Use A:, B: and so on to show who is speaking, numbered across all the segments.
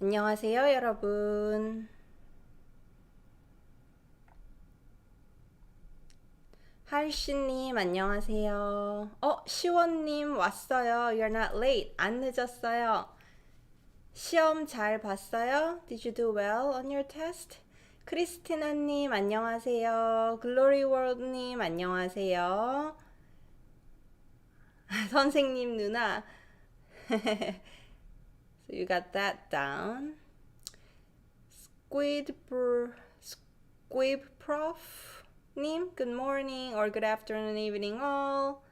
A: 안녕하세요, 여러분. 할씨님, 안녕하세요. 시원님 왔어요. You're not late. 안 늦었어요. 시험 잘 봤어요? Did you do well on your test? 크리스티나님, 안녕하세요. 글로리월드님, 안녕하세요. 선생님 누나. So you got that down. Squib Prof 님, good morning or good afternoon, evening all.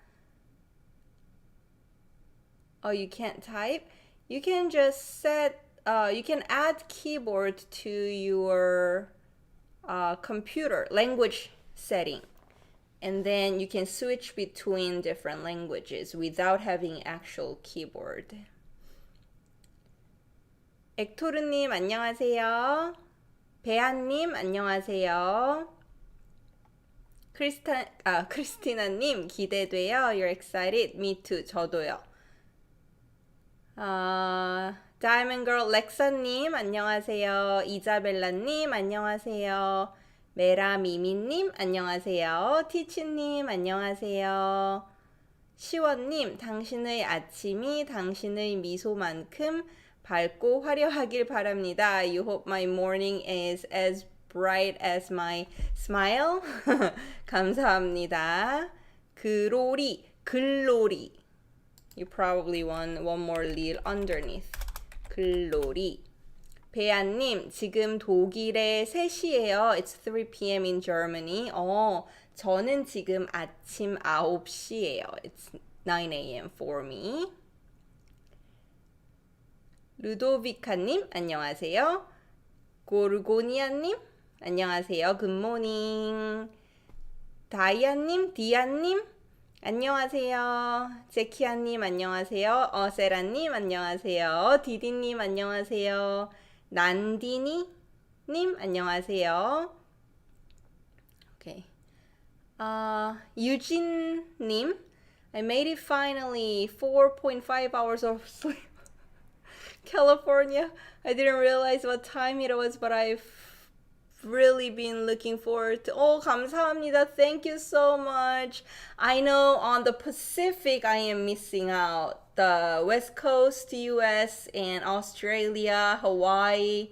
A: Oh, you can't type? You can just you can add keyboard to your computer language setting. And then you can switch between different languages without having actual keyboard. 엑토르님, 안녕하세요. 배한님, 안녕하세요. 크리스티나님, 기대돼요. You're excited? Me too. 저도요. Diamond Girl 렉사님, 안녕하세요. 이자벨라님, 안녕하세요. 메라미미님, 안녕하세요. 티치님, 안녕하세요. 시원님, 당신의 아침이 당신의 미소만큼 밝고 화려하길 바랍니다. You hope my morning is as bright as my smile. 감사합니다. 글로리. You probably want one more lead underneath. 글로리. 배안님, 지금 독일에 3시예요. It's 3 p.m. in Germany. 저는 지금 아침 9시예요. It's 9 a.m. for me. 루도비카님, 안녕하세요. 고르고니아님, 안녕하세요. 굿모닝. 디아님, 안녕하세요. 제키아님, 안녕하세요. 세라님, 안녕하세요. 디디님, 안녕하세요. 난디니님, 안녕하세요. Okay. 유진님, I made it finally. 4.5 hours of sleep. California. I didn't realize what time it was, but I've really been looking forward to. 감사합니다. Thank you so much. I know on the Pacific I am missing out. The West Coast, US, and Australia, Hawaii.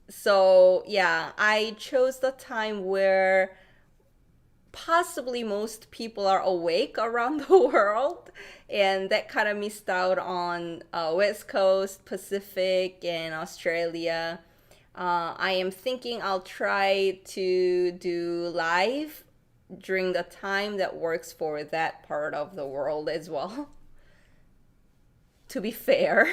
A: So yeah, I chose the time where possibly most people are awake around the world, and that kind of missed out on West Coast, Pacific, and Australia. I am thinking I'll try to do live during the time that works for that part of the world as well. To be fair.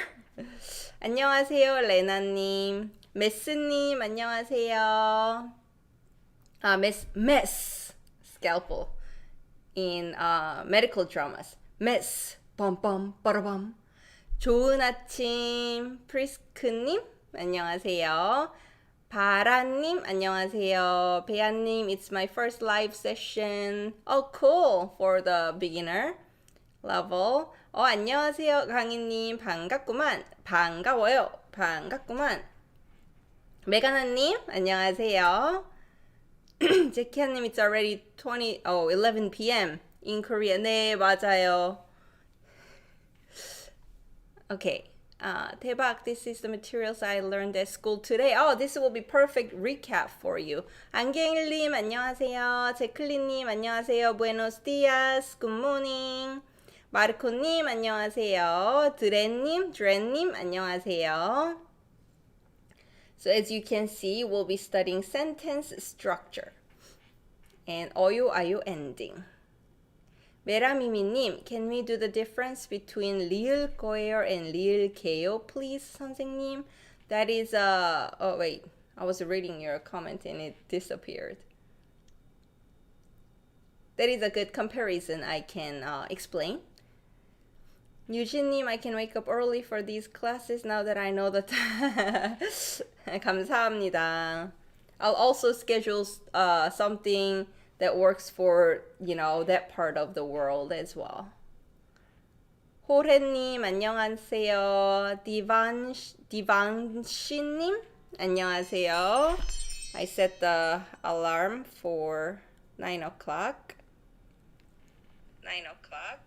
A: 안녕하세요, 레나님. 메스님, 안녕하세요. 메스. Scalpel in medical dramas. Miss bum 빠라밤. 좋은 아침 프리스크님 안녕하세요. 바라님 안녕하세요. 배아님, it's my first live session. Cool for the beginner level. 안녕하세요. 강희님 반갑구만. 반가워요. 반갑구만. 메가나님 안녕하세요. 제키아님, it's already 11 p.m. in Korea. 네, 맞아요. Okay. 대박, this is the materials I learned at school today. This will be perfect recap for you. 안경일님, 안녕하세요. 제클린님, 안녕하세요. Buenos dias. Good morning. 마르코님, 안녕하세요. 드렌님, 안녕하세요. So as you can see, we'll be studying sentence structure and 어요 ending. 메라미미님, can we do the difference between 리을 거예요 and 리을 게요, please, 선생님? That is wait, I was reading your comment and it disappeared. That is a good comparison I can explain. 유진님, I can wake up early for these classes now that I know the time. 감사합니다. I'll also schedule something that works for, that part of the world as well. 호래님 안녕하세요. 디반시님 안녕하세요. I set the alarm for 9 o'clock. 9 o'clock.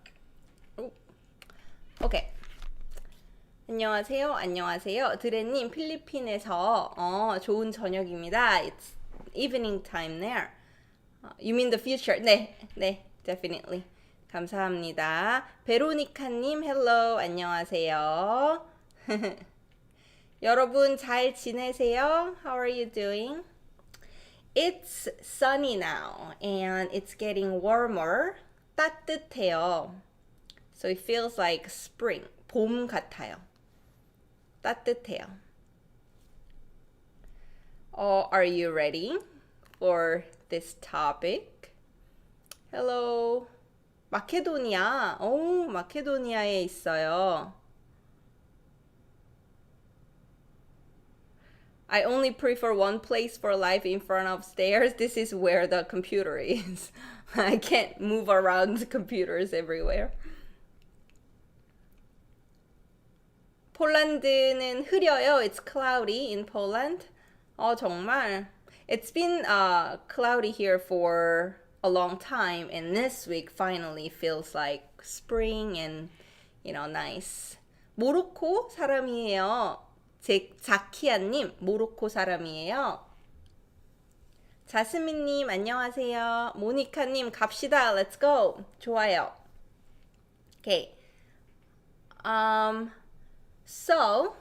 A: 오케이. 안녕하세요. 안녕하세요. 드레님 필리핀에서 좋은 저녁입니다. It's evening time there. You mean the future? 네, definitely. 감사합니다. 베로니카님, hello, 안녕하세요. 여러분 잘 지내세요? How are you doing? It's sunny now and it's getting warmer. 따뜻해요. So it feels like spring, 봄 같아요. 따뜻해요. Are you ready for this topic? Hello. 마케도니아. 마케도니아에 있어요. I only prefer one place for life in front of stairs. This is where the computer is. I can't move around the computers everywhere. 폴란드는 흐려요. It's cloudy in Poland. 정말. It's been cloudy here for a long time, and this week finally feels like spring and, nice. 모로코 사람이에요. 자키아님, 모로코 사람이에요. 자스민님, 안녕하세요. 모니카님, 갑시다. Let's go. 좋아요. Okay. So,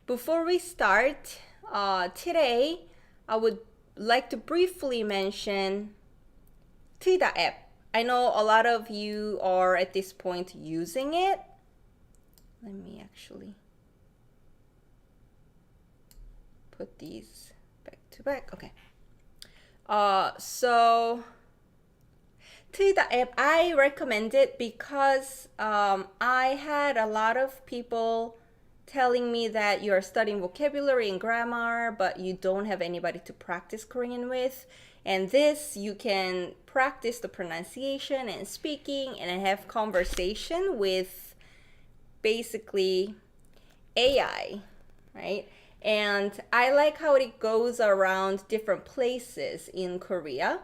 A: before we start, today I would like to briefly mention Tida app. I know a lot of you are at this point using it. Let me actually put these back to back. Okay. So Tida app, I recommend it because I had a lot of people telling me that you're studying vocabulary and grammar, but you don't have anybody to practice Korean with. And this, you can practice the pronunciation and speaking and have conversation with basically AI, right? And I like how it goes around different places in Korea.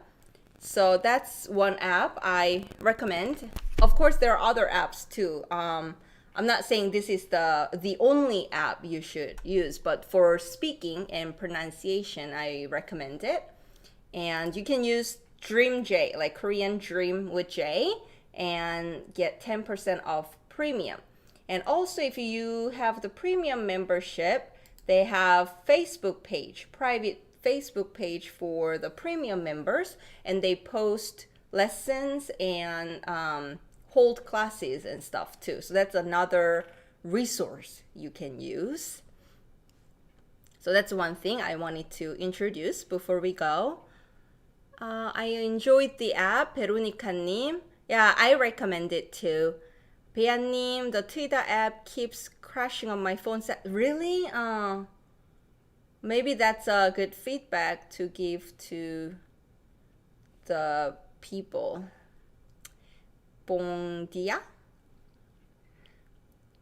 A: So that's one app I recommend. Of course, there are other apps too. I'm not saying this is the only app you should use, but for speaking and pronunciation, I recommend it. And you can use Dream J, like Korean Dream with J, and get 10% off premium. And also, if you have the premium membership, they have Facebook page, private Facebook page for the premium members, and they post lessons and hold classes and stuff too. So that's another resource you can use. So that's one thing I wanted to introduce before we go. I enjoyed the app, 베로니카님. Yeah, I recommend it too. 베아님, the Tida app keeps crashing on my phone. Really? Maybe that's a good feedback to give to the people. 봉디야?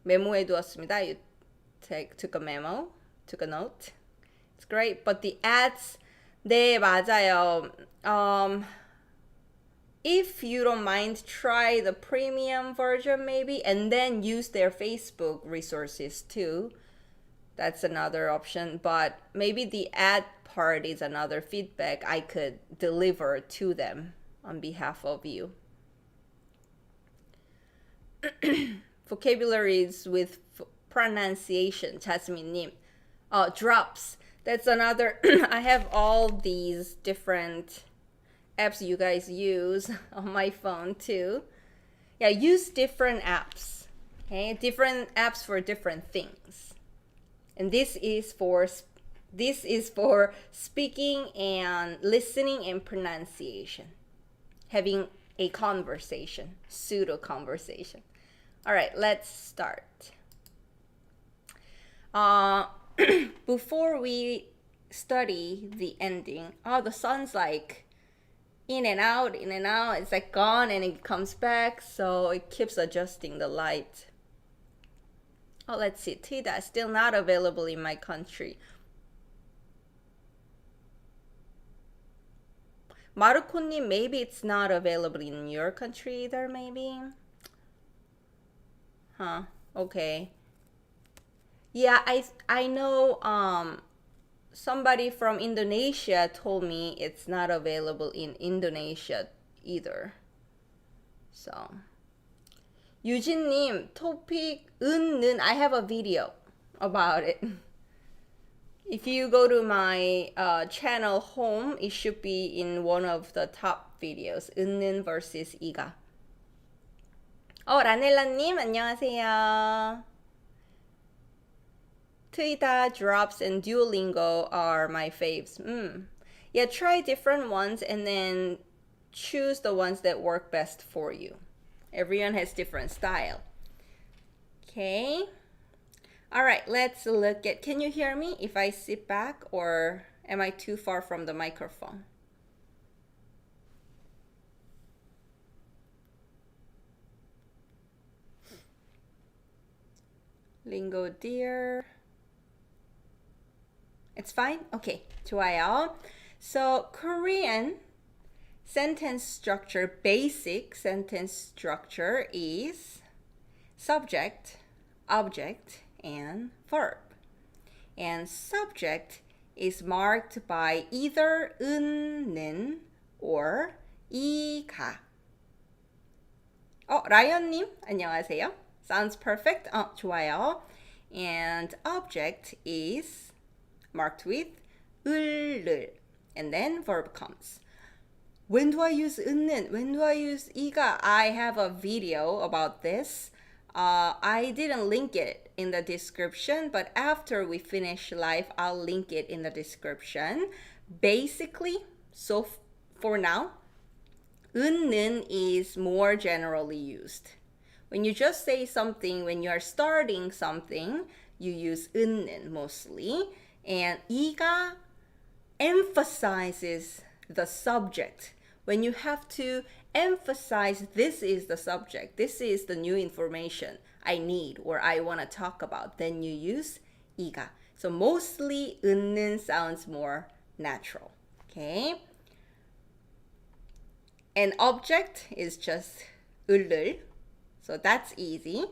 A: 메모해 두었습니다. You took a memo, took a note. It's great, but the ads, 네, 맞아요. If you don't mind, try the premium version maybe, and then use their Facebook resources too. That's another option, but maybe the ad part is another feedback I could deliver to them on behalf of you. Vocabularies with pronunciation, Jasmine-님. Drops. That's another. I have all these different apps you guys use on my phone too. Yeah, use different apps. Okay, different apps for different things. And this is for speaking and listening and pronunciation. Having a conversation, pseudo conversation. All right, let's start. Before we study the ending, the sun's like in and out. It's like gone and it comes back. So it keeps adjusting the light. Oh, let's see. Tida, still not available in my country. Maruko님, maybe it's not available in your country either, maybe? Huh, okay. Yeah, I know somebody from Indonesia told me it's not available in Indonesia either. So 유진님, topic 은, I have a video about it. If you go to my channel home, it should be in one of the top videos. 은는 versus 이가. 라넬라님, 안녕하세요. Twitter, Drops, and Duolingo are my faves. Yeah, try different ones and then choose the ones that work best for you. Everyone has different style. Okay. All right, let's look at, can you hear me if I sit back or am I too far from the microphone? Lingo dear. It's fine? Okay, 좋아요. So Korean sentence structure, basic sentence structure is subject, object, and verb. And subject is marked by either 은는 or 이가. 라이언님, 안녕하세요. Sounds perfect. 좋아요. And object is marked with 을을. And then verb comes. When do I use 은는? When do I use 이가? I have a video about this. I didn't link it in the description, but after we finish live, I'll link it in the description. Basically, so for now, 은는 is more generally used. When you just say something, when you are starting something, you use 은는 mostly. And 이가 emphasizes the subject. When you have to emphasize this is the subject, this is the new information I need or I want to talk about, then you use 이가. So mostly 은는 sounds more natural. Okay? And object is just 을을. So that's easy.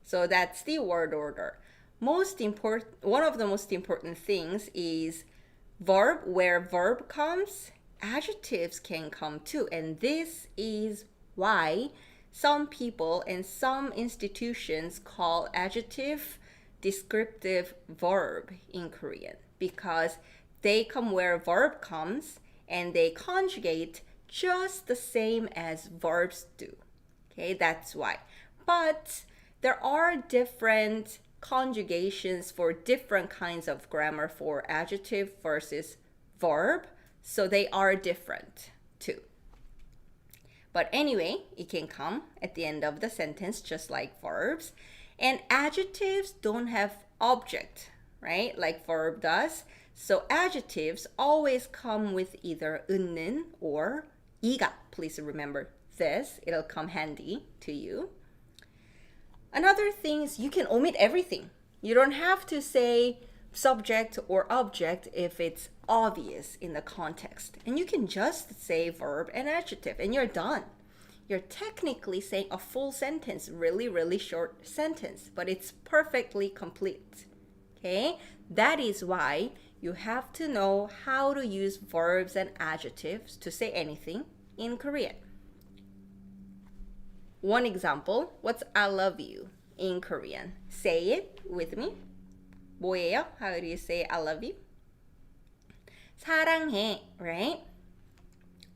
A: So that's the word order. One of the most important things is verb. Where verb comes, adjectives can come too. And this is why some people and some institutions call adjective descriptive verb in Korean, because they come where verb comes and they conjugate just the same as verbs do. Okay, that's why. But there are different conjugations for different kinds of grammar for adjective versus verb, so they are different too. But anyway, it can come at the end of the sentence just like verbs. And adjectives don't have object, right? Like verb does. So adjectives always come with either 은는 or 이가. Please remember this. It'll come handy to you. Another thing is you can omit everything. You don't have to say subject or object if it's obvious in the context. And you can just say verb and adjective and you're done. You're technically saying a full sentence, really, really short sentence, but it's perfectly complete. Okay? That is why you have to know how to use verbs and adjectives to say anything in Korean. One example, what's I love you in Korean? Say it with me. 뭐예요? How do you say I love you? 사랑해, right?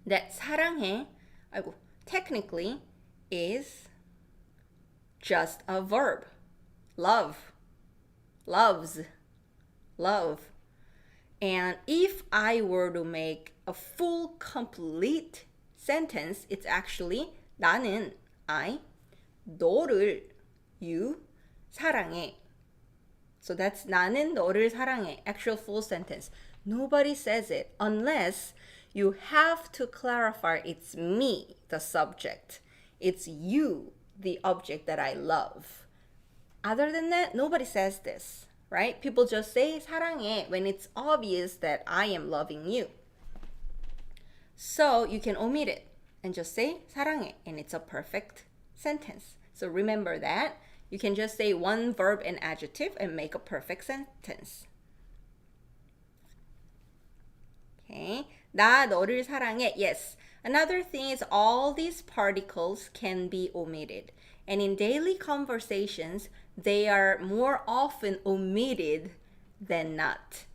A: That 사랑해, technically is just a verb. Love, loves, love. And if I were to make a full, complete sentence, it's actually 나는, I, 너를, you, 사랑해. So that's 나는 너를 사랑해. Actual full sentence. Nobody says it unless You have to clarify it's me, the subject. It's you, the object that I love. Other than that, nobody says this, right? People just say 사랑해 when it's obvious that I am loving you. So you can omit it and just say 사랑해, and it's a perfect sentence. So remember that. You can just say one verb and adjective and make a perfect sentence. Okay. 나 너를 사랑해. Yes. Another thing is all these particles can be omitted. And in daily conversations, they are more often omitted than not.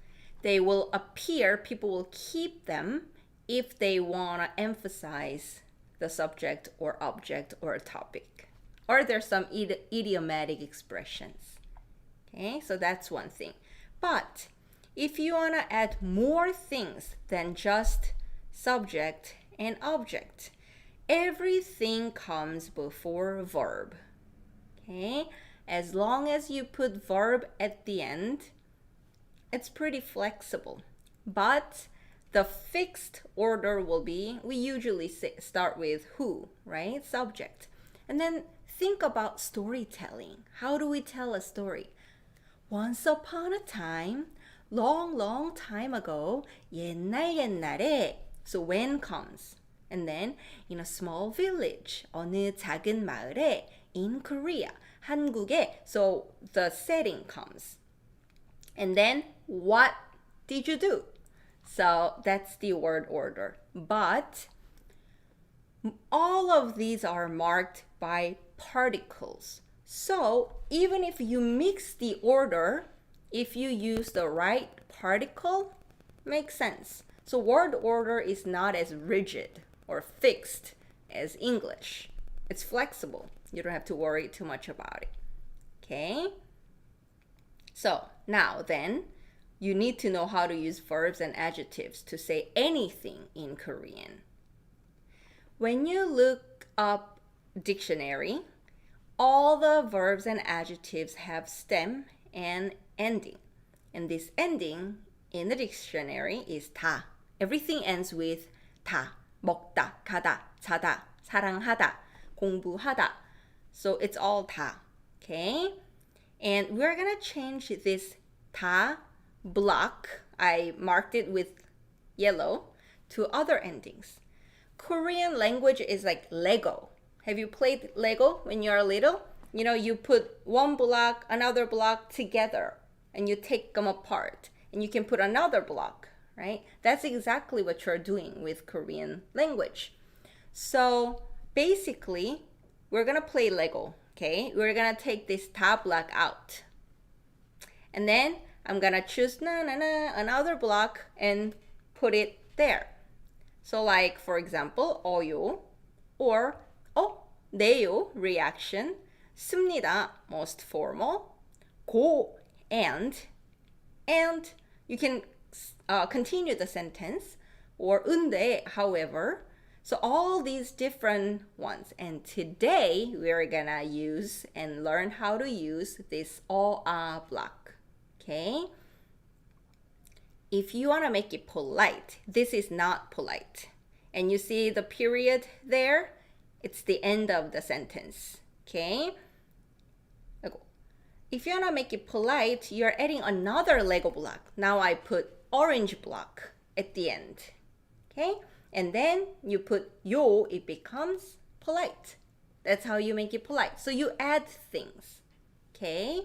A: They will appear, people will keep them if they want to emphasize the subject or object or topic. Or there's some idiomatic expressions. Okay, so that's one thing. But if you want to add more things than just subject and object, everything comes before verb. Okay, as long as you put verb at the end, it's pretty flexible. But the fixed order will be, we usually start with who, right? Subject. And then think about storytelling. How do we tell a story? Once upon a time, long time ago, 옛날에. So when comes. And then in a small village, 어느 작은 마을에, in Korea, 한국에. So the setting comes. And then what did you do? So that's the word order. But all of these are marked by particles. So even if you mix the order, if you use the right particle, makes sense. So word order is not as rigid or fixed as English. It's flexible. You don't have to worry too much about it. Okay? So now then, you need to know how to use verbs and adjectives to say anything in Korean. When you look up dictionary, all the verbs and adjectives have stem and ending. And this ending in the dictionary is 다. Everything ends with 다. 먹다, 가다, 자다, 사랑하다, 공부하다. So it's all 다. Okay? And we're going to change this 다 block, I marked it with yellow, to other endings. Korean language is like Lego. Have you played Lego when you are little? You know, you put one block, another block together, and you take them apart, and you can put another block, right? That's exactly what you're doing with Korean language. So basically, we're gonna play Lego, okay? We're gonna take this top block out. And then I'm gonna choose another block and put it there. So like, for example, 어요, or 네요, reaction, 씁니다, most formal, 고, and you can continue the sentence, or 근데, however. So all these different ones. And today we're gonna use and learn how to use this block. Okay? If you wanna make it polite, this is not polite. And you see the period there? It's the end of the sentence. Okay? If you wanna make it polite, you're adding another Lego block. Now I put orange block at the end. Okay? And then you put 요, it becomes polite. That's how you make it polite. So you add things. Okay?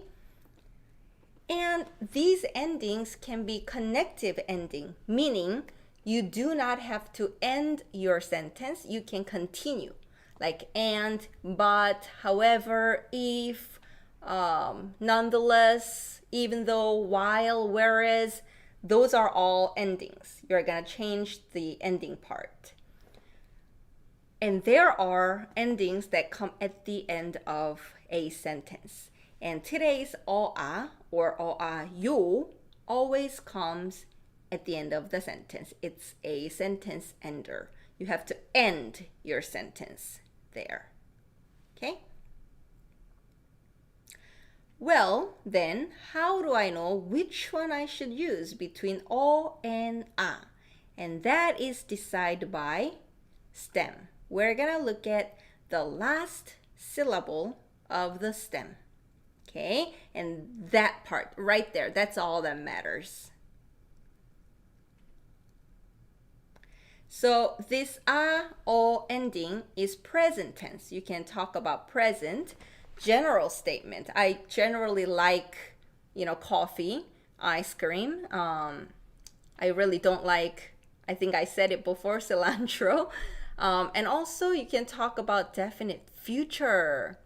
A: And these endings can be connective ending, meaning you do not have to end your sentence. You can continue. Like and, but, however, if, nonetheless, even though, while, whereas, those are all endings. You're going to change the ending part. And there are endings that come at the end of a sentence. And today's 어아 or 어아요 always comes at the end of the sentence. It's a sentence ender. You have to end your sentence there. Okay? Well, then, how do I know which one I should use between 어 and 아? and that is decided by stem. We're gonna look at the last syllable of the stem. Okay, and that part right there, that's all that matters. So this a, o ending is present tense. You can talk about present. General statement. I generally like, coffee, ice cream. I really don't like, I think I said it before, cilantro. And also you can talk about definite future.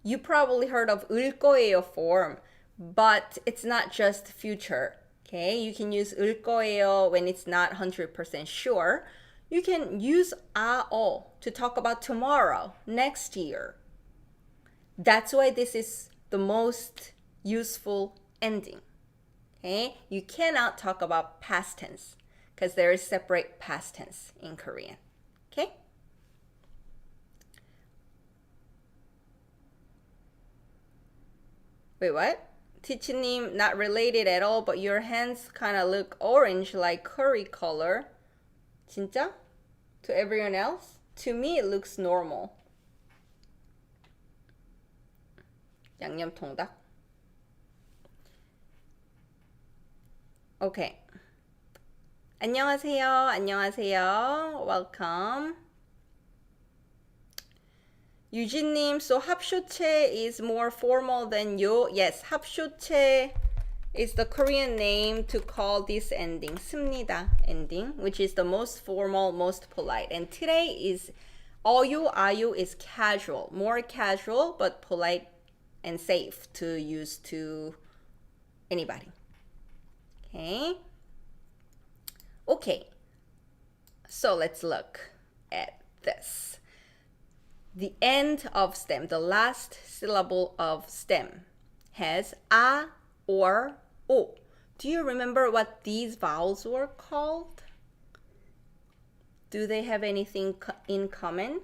A: You probably heard of 을 거예요 form, but it's not just future. Okay, you can use 을 거예요 when it's not 100% sure. You can use 아오 to talk about tomorrow, next year. That's why this is the most useful ending. Okay, you cannot talk about past tense because there is separate past tense in Korean. Okay. Wait, what? Tichinim, not related at all, but your hands kind of look orange like curry color. 진짜? To everyone else? To me, it looks normal. 양념 통닭. Okay. 안녕하세요. 안녕하세요. Welcome. 유진님, so 합쇼체 is more formal than 요. Yes, 합쇼체 is the Korean name to call this ending, 습니다 ending, which is the most formal, most polite. And today is 어유, 아유 is casual, more casual, but polite and safe to use to anybody. Okay. Okay. So let's look at this. The end of stem, the last syllable of stem, has a or o. Do you remember what these vowels were called? Do they have anything in common?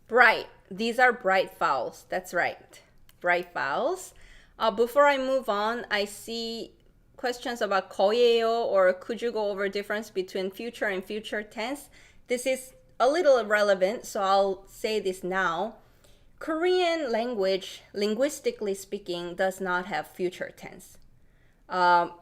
A: Bright. These are bright vowels. That's right. Bright vowels. Before I move on, I see questions about 거예요, or could you go over difference between future and future tense? This is a little irrelevant, so I'll say this now. Korean language, linguistically speaking, does not have future tense.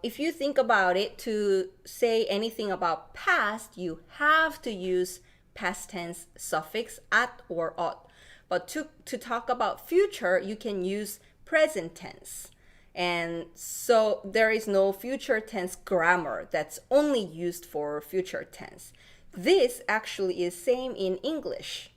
A: If you think about it, to say anything about past, you have to use past tense suffix at or ot. But to talk about future, you can use present tense. And so there is no future tense grammar that's only used for future tense. This actually is same in English.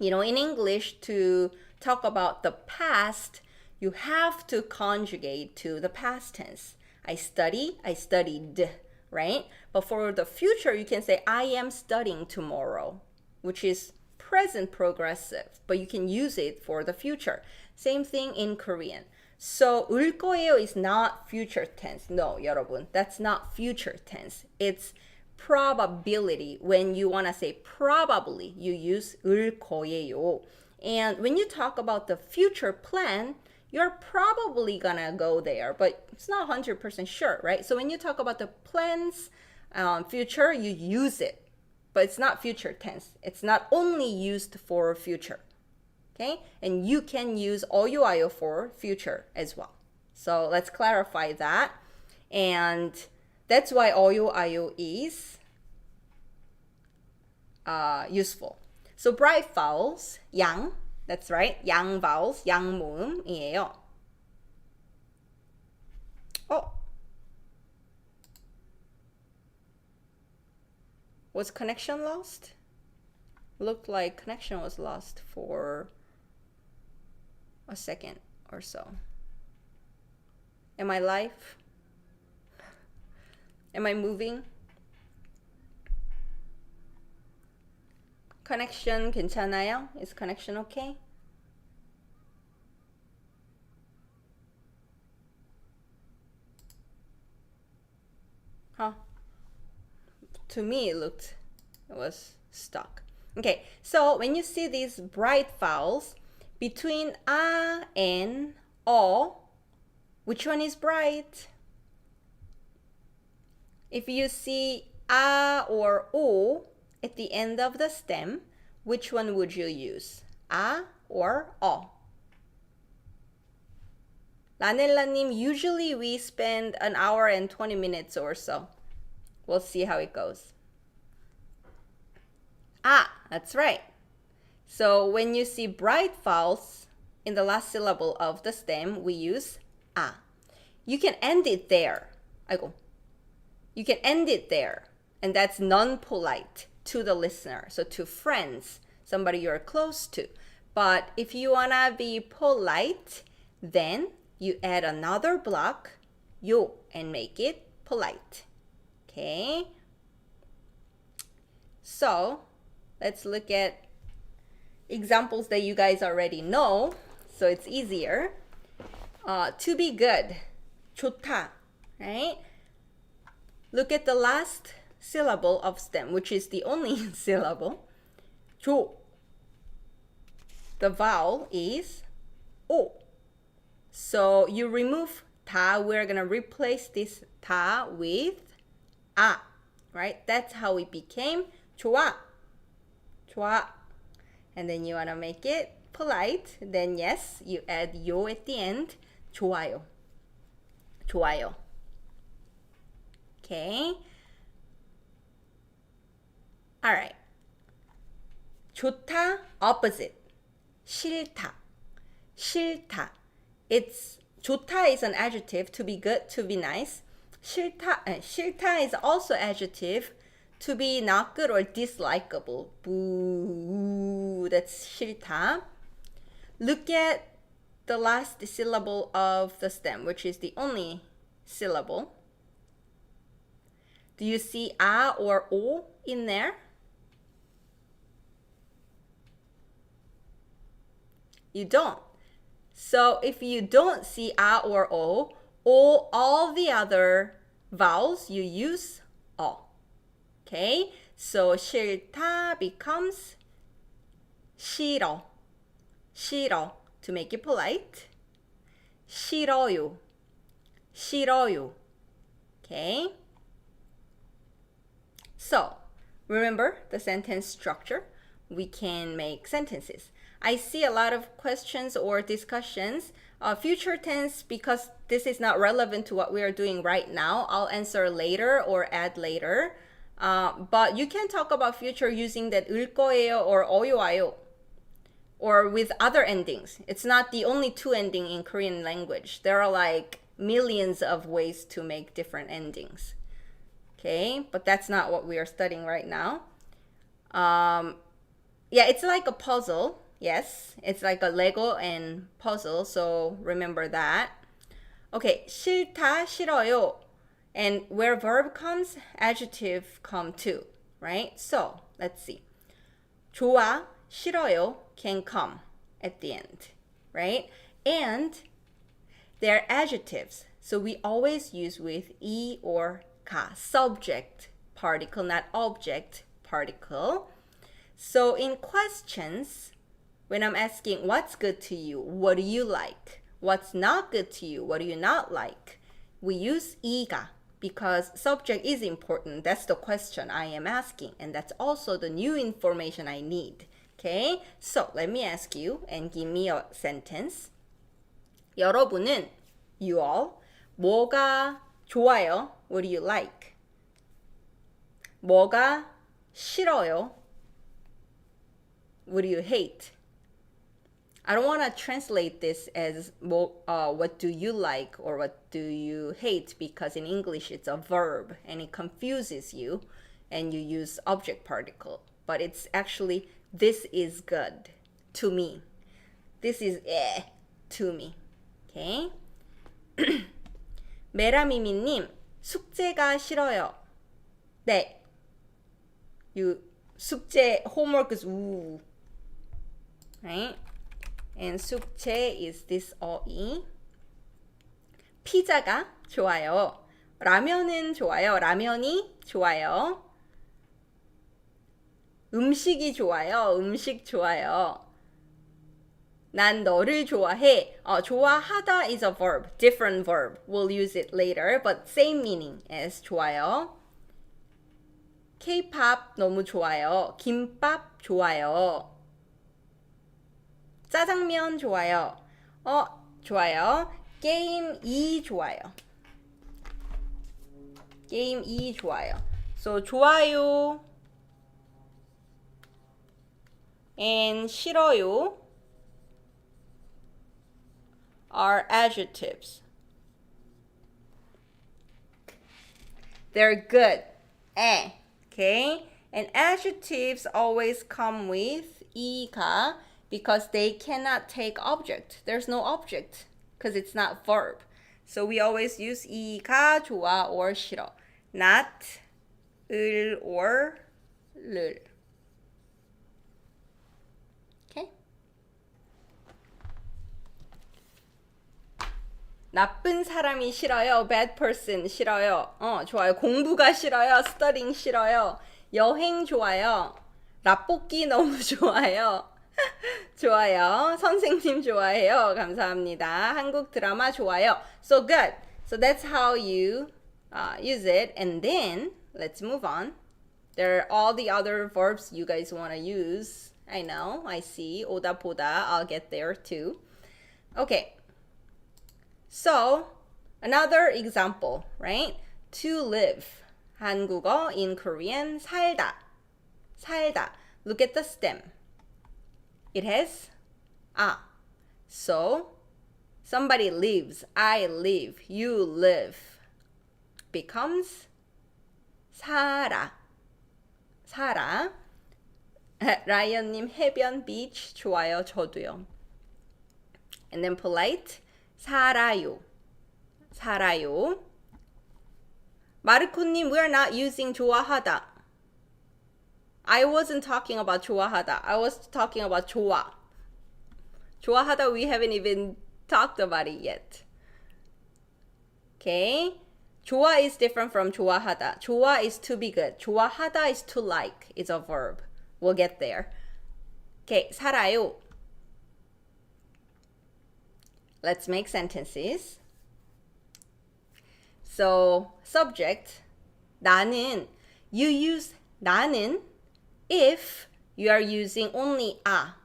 A: In English, to talk about the past, you have to conjugate to the past tense. I study, I studied, right? But for the future, you can say, I am studying tomorrow, which is present progressive, but you can use it for the future. Same thing in Korean. So 울 거예요 is not future tense. No, 여러분, that's not future tense. It's probability. When you want to say probably, you use 을 거예요. And when you talk about the future plan, you're probably gonna go there, but it's not 100% sure, right? So when you talk about the plans, future, you use it, but it's not future tense. It's not only used for future, okay? And you can use 어유, 아유 for future as well. So let's clarify that. And that's why 어유, 아유 is useful. So bright vowels, 양, that's right, 양 vowels, 양 모음이에요. Was connection lost? Looked like connection was lost for a second or so. Am I live? Am I moving? Connection 괜찮아요? Is connection okay? Huh? to me it was stuck. Okay, so when you see these bright vowels between a and o, which one is bright? If you see a or o at the end of the stem, which one would you use? A or o? Lanella님, usually we spend an hour and 20 minutes or so. We'll see how it goes. Ah, that's right. So when you see bright vowels in the last syllable of the stem, we use a. You can end it there. 아이고. You can end it there. And that's non-polite to the listener. So to friends, somebody you're close to. But if you wanna be polite, then you add another block, yo, and make it polite. Okay? So let's look at examples that you guys already know, so it's easier. To be good, 좋다, right? Look at the last syllable of stem, which is the only syllable. 조. The vowel is O. So you remove ta, we're gonna replace this ta with a, right? That's how it became 좋아. 좋아. And then you wanna make it polite, then yes, you add 요 at the end. 좋아요. 좋아요. Okay. All right. 좋다, opposite. 싫다. 싫다. It's 좋다 is an adjective, to be good, to be nice. 싫다 is also adjective, to be not good or dislikable. Boo, that's 싫다. Look at the last syllable of the stem, which is the only syllable. Do you see a or o in there? You don't. So if you don't see a or o, all the other vowels, you use o. Okay? So 싫다 becomes 싫어. 싫어, to make it polite. 싫어요. 싫어요. Okay? So, remember the sentence structure. We can make sentences. I see a lot of questions or discussions. Future tense, because this is not relevant to what we are doing right now, I'll answer later or add later. But you can talk about future using that 을 거예요 or 어요 와요, or with other endings. It's not the only two ending in Korean language. There are like millions of ways to make different endings. Okay, but that's not what we are studying right now. Yeah, it's like a puzzle. Yes, it's like a Lego and puzzle, so remember that. Okay, 싫다, 싫어요. And where verb comes, adjective come too, right? So, let's see. 좋아, 싫어요 can come at the end, right? And they're adjectives, so we always use with e or ka, subject particle, not object particle. So in questions, when I'm asking what's good to you, what do you like? What's not good to you, what do you not like? We use 이가 because subject is important. That's the question I am asking, and that's also the new information I need. Okay, so let me ask you and give me a sentence. 여러분은, you all, 뭐가 좋아요? What do you like? 뭐가 싫어요? What do you hate? I don't want to translate this as what do you like or what do you hate, because in English it's a verb and it confuses you and you use object particle. But it's actually, this is good to me. This is to me. Okay? 메라미미님, 숙제가 싫어요. 네. 숙제, homework is 우. Right? And 숙제 is this 어이. 피자가 좋아요. 라면은 좋아요. 라면이 좋아요. 음식이 좋아요. 음식 좋아요. 난 너를 좋아해. 좋아하다 is a verb, different verb. We'll use it later, but same meaning as 좋아요. K-pop 너무 좋아요. 김밥 좋아요. 짜장면 좋아요. 좋아요. 게임 2 좋아요. 게임 2 좋아요. So 좋아요 and 싫어요 are adjectives. They're good. Okay? And adjectives always come with 이가 because they cannot take object. There's no object because it's not verb. So we always use 이가 좋아 or 싫어. Not 을 or 를. Okay? 나쁜 사람이 싫어요. Bad person 싫어요. 좋아요. 공부가 싫어요. Studying 싫어요. 여행 좋아요. 라볶이 너무 좋아요. 좋아요. 선생님 좋아해요. 감사합니다. 한국 드라마 좋아요. So good. So that's how you use it. And then let's move on. There are all the other verbs you guys want to use. I know. I see. 오다 보다. I'll get there too. Okay. So, another example, right? To live. 한국어 in Korean 살다. 살다. Look at the stem. It has 아. So, somebody lives. I live. You live. Becomes 살아. 살아. 라이언님 해변 beach 좋아요. 저도요. And then polite. 살아요. 살아요. 마르코님, we're not using 좋아하다. I wasn't talking about 좋아하다. I was talking about 좋아. 좋아하다, we haven't even talked about it yet. Okay? 좋아 is different from 좋아하다. 좋아 is to be good. 좋아하다 is to like. It's a verb. We'll get there. Okay, 살아요. Let's make sentences. So, subject, 나는. You use 나는 if you are using only 아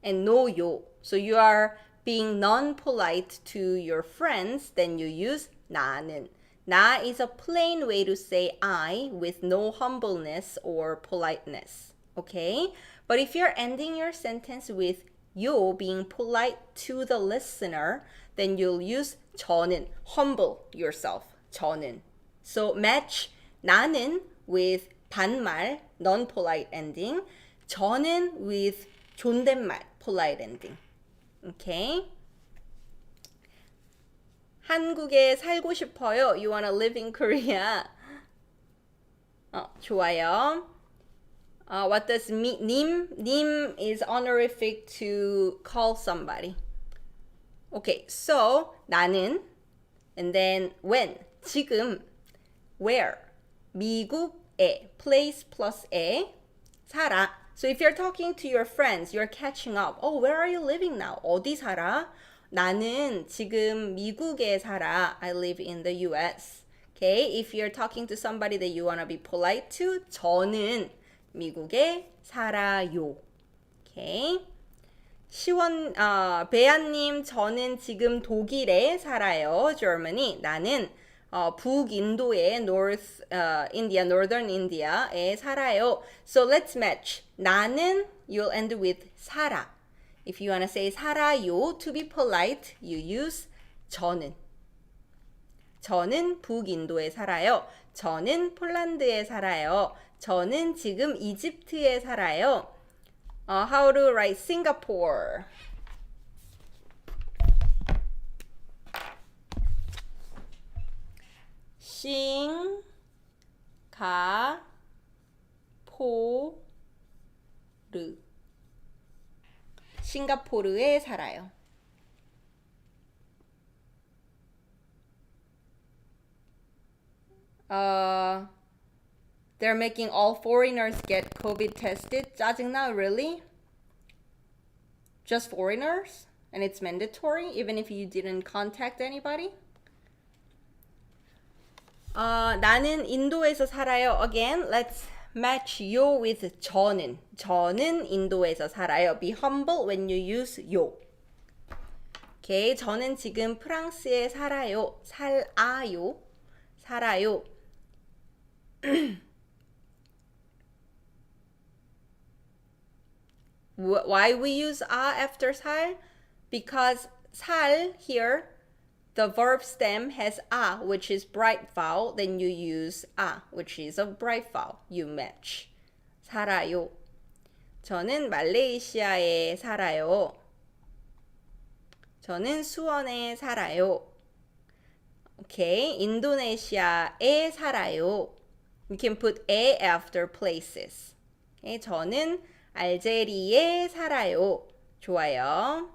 A: and no 요. So you are being non-polite to your friends, then you use 나는. 나 is a plain way to say I with no humbleness or politeness. Okay? But if you're ending your sentence with you being polite to the listener, then you'll use 저는, humble yourself, 저는. So match 나는 with 반말, non-polite ending, 저는 with 존댓말, polite ending. Okay? 한국에 살고 싶어요. You wanna live in Korea. 좋아요. What does 님? 님 is honorific to call somebody. Okay, so 나는, and then when, 지금, where, 미국에, place plus 에, 살아. So if you're talking to your friends, you're catching up. Oh, where are you living now? 어디 살아? 나는 지금 미국에 살아. I live in the US. Okay, if you're talking to somebody that you want to be polite to, 저는 미국에 살아요. Okay. 배아님, 저는 지금 독일에 살아요. Germany. 나는 북인도의 North India, Northern India에 살아요. So let's match. 나는 you'll end with 살아. If you want to say 살아요 to be polite, you use 저는. 저는 북인도에 살아요. 저는 폴란드에 살아요. 저는 지금 이집트에 살아요. How to write Singapore? 싱가포르. 싱가포르에 살아요. They're making all foreigners get COVID tested. 짜증나, really? Just foreigners? And it's mandatory even if you didn't contact anybody? 나는 인도에서 살아요. Again, let's match yo with 저는. 저는 인도에서 살아요. Be humble when you use yo. Okay, 저는 지금 프랑스에 살아요. 살아요. 살아요. Why we use after 살? Because 살 here, the verb stem has which is bright vowel. Then you use which is a bright vowel. You match. 살아요. 저는 말레이시아에 살아요. 저는 수원에 살아요. Okay, 인도네시아에 살아요. You can put a after places. Okay, 저는 알제리에 살아요. 좋아요.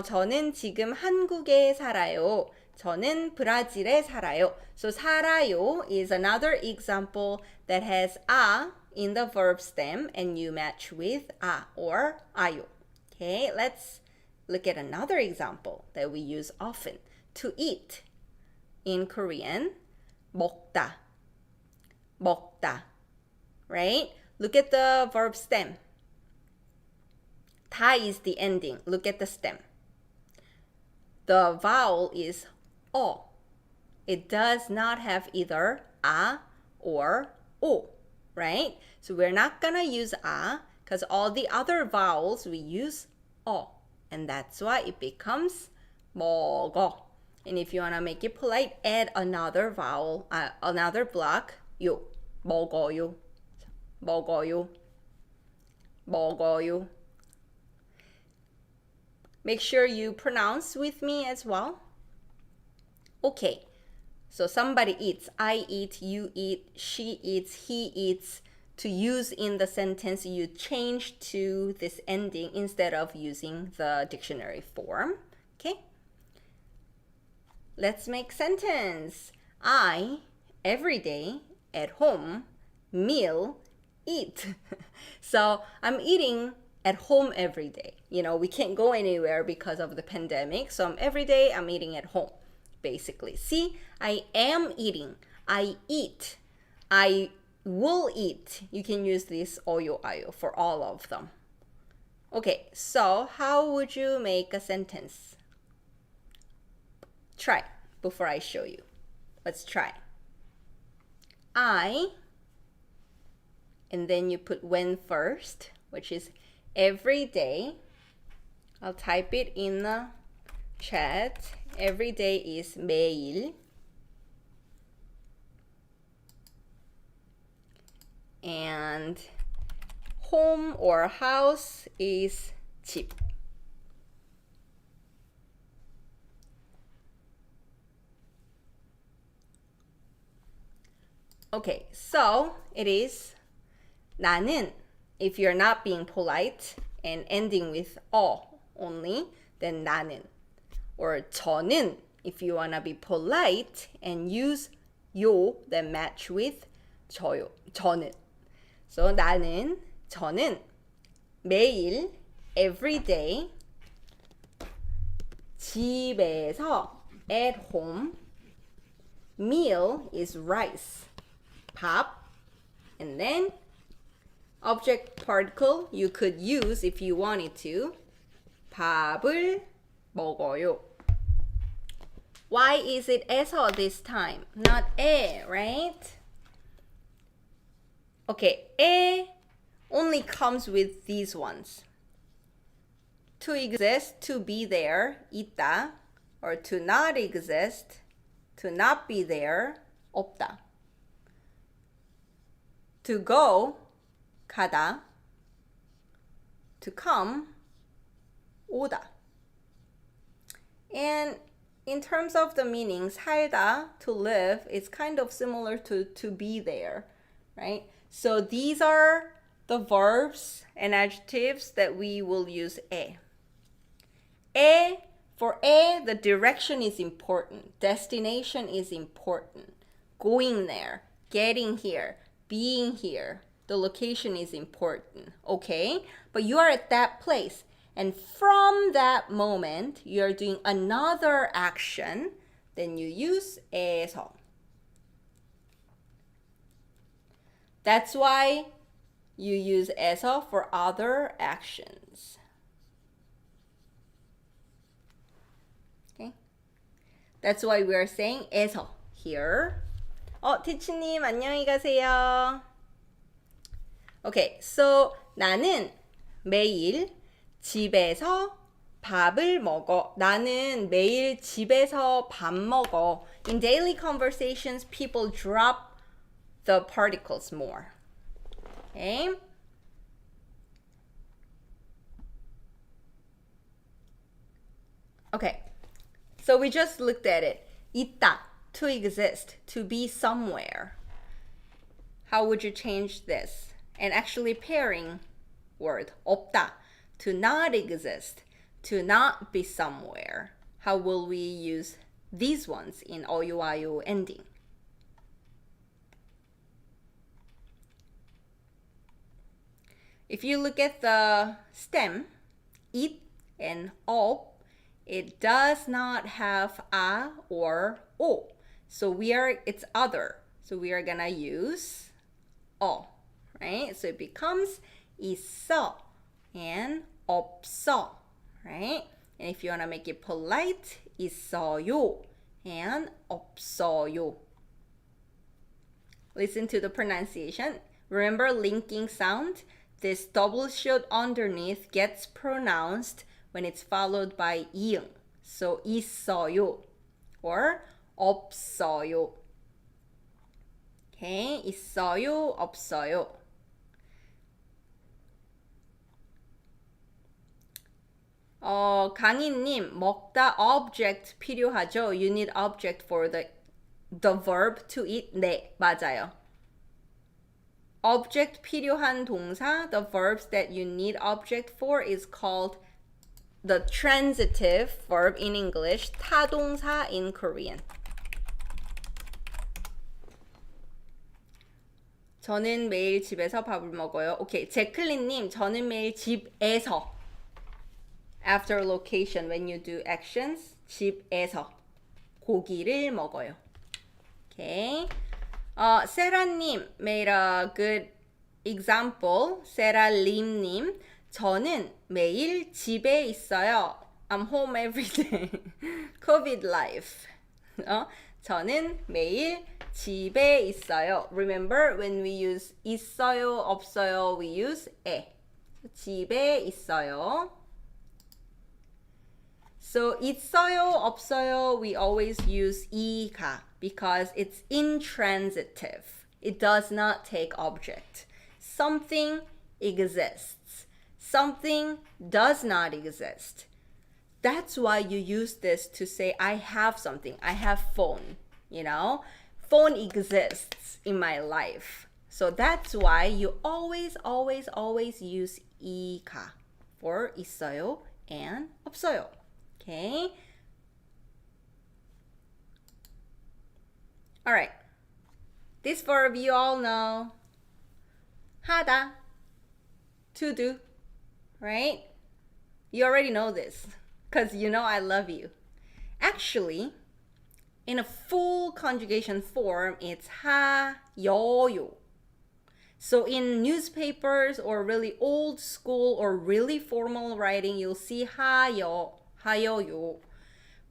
A: 저는 지금 한국에 살아요. 저는 브라질에 살아요. So 살아요 is another example that has in the verb stem and you match with or 아요. Okay, let's look at another example that we use often. To eat. In Korean, 먹다. 먹다. Right? Look at the verb stem. 다 is the ending. Look at the stem. The vowel is o. It does not have either a or o, right? So we're not gonna use because all the other vowels we use o. And that's why it becomes 먹어. And if you wanna make it polite, add another vowel, another block, 요. 먹어요. 먹어요. 먹어요. Make sure you pronounce with me as well. Okay, so somebody eats. I eat, you eat, she eats, he eats. To use in the sentence, you change to this ending instead of using the dictionary form. Okay? Let's make sentence. I, every day, at home, meal, eat. So I'm eating at home every day. You know, we can't go anywhere because of the pandemic. So every day I'm eating at home, basically. See, I am eating. I eat. I will eat. You can use this oyo ayo for all of them. Okay, so how would you make a sentence? Try before I show you. Let's try. I, and then you put when first, which is every day. I'll type it in the chat. Every day is 매일. And home or house is 집. Okay, so it is 나는. If you're not being polite and ending with only, then 나는. Or 저는, if you want to be polite and use 요, then match with 저요, 저는. So 나는, 저는 매일, every day, 집에서, at home, meal is rice, 밥, and then object particle you could use if you wanted to. 밥을 먹어요. Why is it 에서 this time? Not 에, right? Okay, 에 only comes with these ones. To exist, to be there, 있다. Or to not exist, to not be there, 없다. To go, 가다. To come, 오다. And in terms of the meanings, 살다, to live, is kind of similar to be there, right? So these are the verbs and adjectives that we will use 에. 에 For A, the direction is important. Destination is important. Going there, getting here, being here. The location is important, okay? But you are at that place. And from that moment, you're doing another action. Then you use 에서. That's why you use 에서 for other actions. Okay? That's why we are saying 에서 here. 티치님 안녕히 가세요. Okay, so 나는 매일 집에서 밥을 먹어. 나는 매일 집에서 밥 먹어. In daily conversations, people drop the particles more. Okay? Okay, so we just looked at it. 있다, to exist, to be somewhere. How would you change this? And actually pairing word, 없다, to not exist, to not be somewhere. How will we use these ones in OUIO ending? If you look at the stem, it and o, it does not have a or o. So it's other. So we are gonna use o, right? So it becomes 있어 and 없어, right? And if you wanna make it polite, 있어요 and 없어요. Listen to the pronunciation. Remember linking sound? This double shield underneath gets pronounced when it's followed by 이응. So 있어요 or 없어요. Okay, 있어요, 없어요. 강희님, 먹다 object 필요하죠? You need object for the verb to eat? 네, 맞아요. Object 필요한 동사, the verbs that you need object for is called the transitive verb in English, 타동사 in Korean. 저는 매일 집에서 밥을 먹어요. 오케이, 제클린님, 저는 매일 집에서. After location, when you do actions, 집에서 고기를 먹어요. Okay. 세라님 made a good example. 세라림님, 저는 매일 집에 있어요. I'm home every day. COVID life. 저는 매일 집에 있어요. Remember when we use 있어요, 없어요, we use 에. 집에 있어요. So 있어요, 없어요, we always use 이가 because it's intransitive. It does not take object. Something exists. Something does not exist. That's why you use this to say, I have something. I have phone, you know? Phone exists in my life. So that's why you always, always, always use 이가 for 있어요 and 없어요. Okay? All right. This verb you all know. 하다. To do. Right? You already know this because you know I love you. Actually, in a full conjugation form, it's 하여요. So in newspapers or really old school or really formal writing, you'll see 하여요.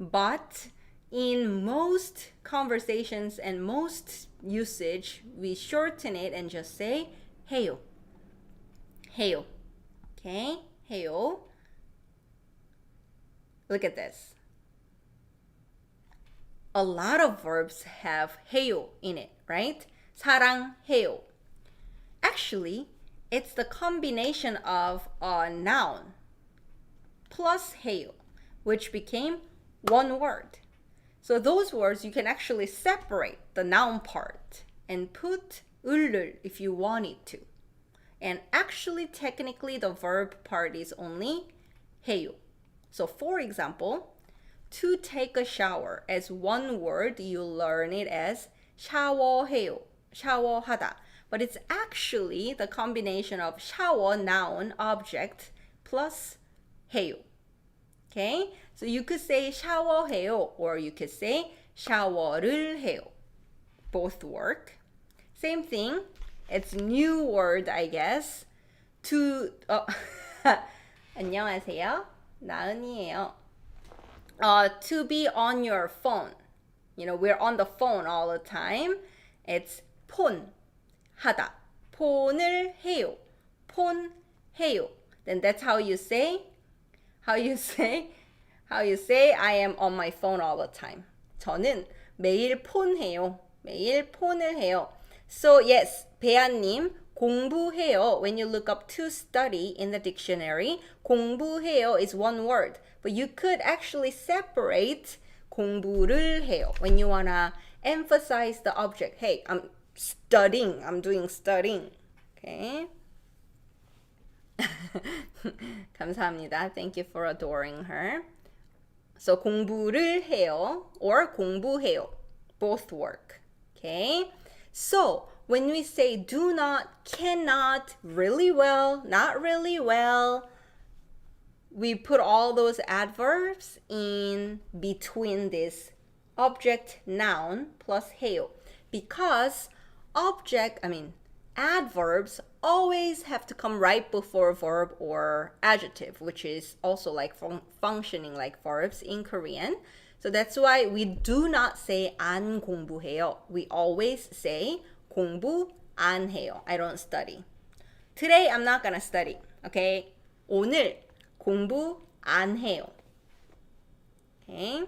A: But in most conversations and most usage, we shorten it and just say 해요. 해요. Okay? 해요. Look at this. A lot of verbs have 해요 in it, right? 사랑해요. Actually, it's the combination of a noun plus 해요, which became one word. So those words you can actually separate the noun part and put 을을 if you wanted to. And actually, technically, the verb part is only 해요. So for example, to take a shower. As one word, you learn it as 샤워해요, 샤워하다. But it's actually the combination of shower, noun, object, plus 해요. Okay? So you could say 샤워해요, or you could say 샤워를 해요. Both work. Same thing. It's new word, I guess. To, 안녕하세요. 나은이에요. To be on your phone. You know, we're on the phone all the time. It's 폰, 하다. 폰을 해요. 폰 해요. Then that's how you say I am on my phone all the time. 저는 매일 폰해요. 매일 폰을 해요. So yes, 배아님, 공부해요. When you look up to study in the dictionary, 공부해요 is one word. But you could actually separate 공부를 해요 when you wanna emphasize the object. Hey, I'm studying. I'm doing studying. Okay. 감사합니다. Thank you for adoring her. So 공부를 해요 or 공부해요. Both work. Okay. So when we say do not, cannot, really well, not really well, we put all those adverbs in between this object, noun plus 해요. Because adverbs always have to come right before verb or adjective, which is also like functioning like verbs in Korean. So that's why we do not say 안 공부해요. We always say 공부 안 해요. I don't study. Today I'm not gonna study. Okay? 오늘 공부 안 해요. Okay?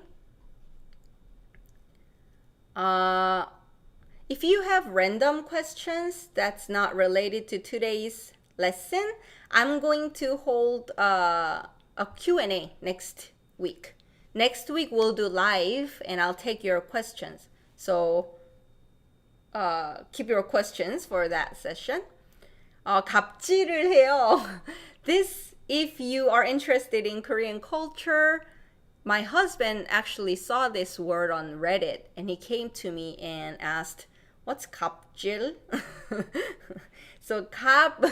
A: If you have random questions that's not related to today's lesson, I'm going to hold a Q&A next week. Next week we'll do live and I'll take your questions. So keep your questions for that session. 갑질을 해요. This, if you are interested in Korean culture, my husband actually saw this word on Reddit and he came to me and asked, what's 갑질? So 갑,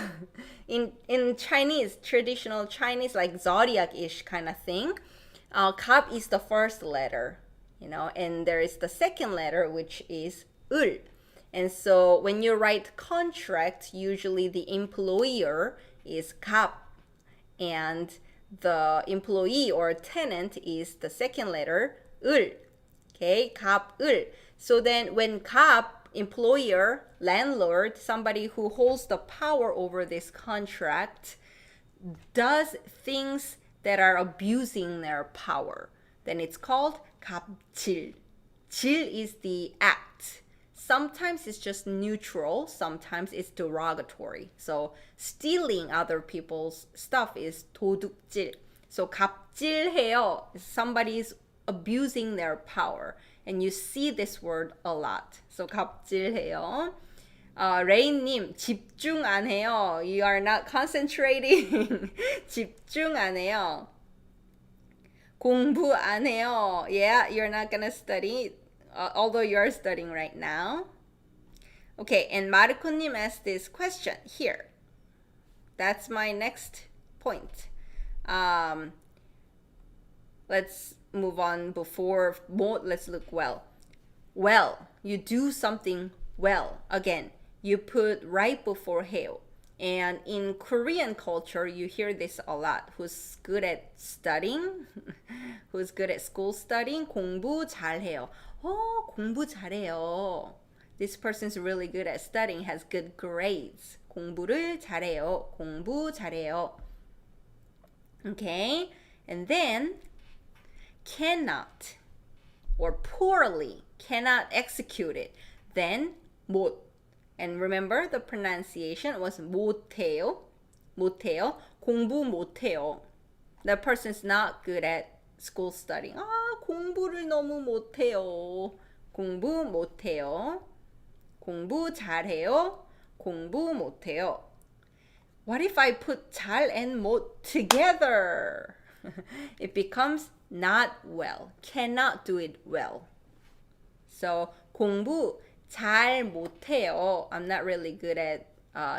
A: in Chinese, traditional Chinese, like zodiac-ish kind of thing, 갑 is the first letter, you know, and there is the second letter, which is 을. And so when you write contract, usually the employer is 갑, and the employee or tenant is the second letter, 을. Okay, 갑, 을. So then when 갑, employer, landlord, somebody who holds the power over this contract, does things that are abusing their power, then it's called 갑질. 질 is the act. Sometimes it's just neutral, sometimes it's derogatory. So stealing other people's stuff is 도둑질. So 갑질해요, somebody's abusing their power. And you see this word a lot. So 갑질해요. 레인님, 집중 안 해요. You are not concentrating. 집중 안 해요. 공부 안 해요. Yeah, you're not gonna study, although you are studying right now. Okay, and 마르코님 asked this question here. That's my next point. Let's move on before more. Let's look well. Well, you do something well. Again, you put right before 해요. And in Korean culture, you hear this a lot. Who's good at studying? Who's good at school studying? 공부 잘해요. 공부 잘해요. This person's really good at studying, has good grades. 공부를 잘해요. 공부 잘해요. Okay? And then cannot or poorly cannot execute it, then 못. And remember the pronunciation was 못해요. 못해요. 공부 못해요. That person's not good at school studying. 공부를 너무 못해요. 공부 못해요. 공부 잘해요. 공부 못해요. What if I put 잘 and 못 together? It becomes not well, cannot do it well. So 공부 잘 못해요. I'm not really good at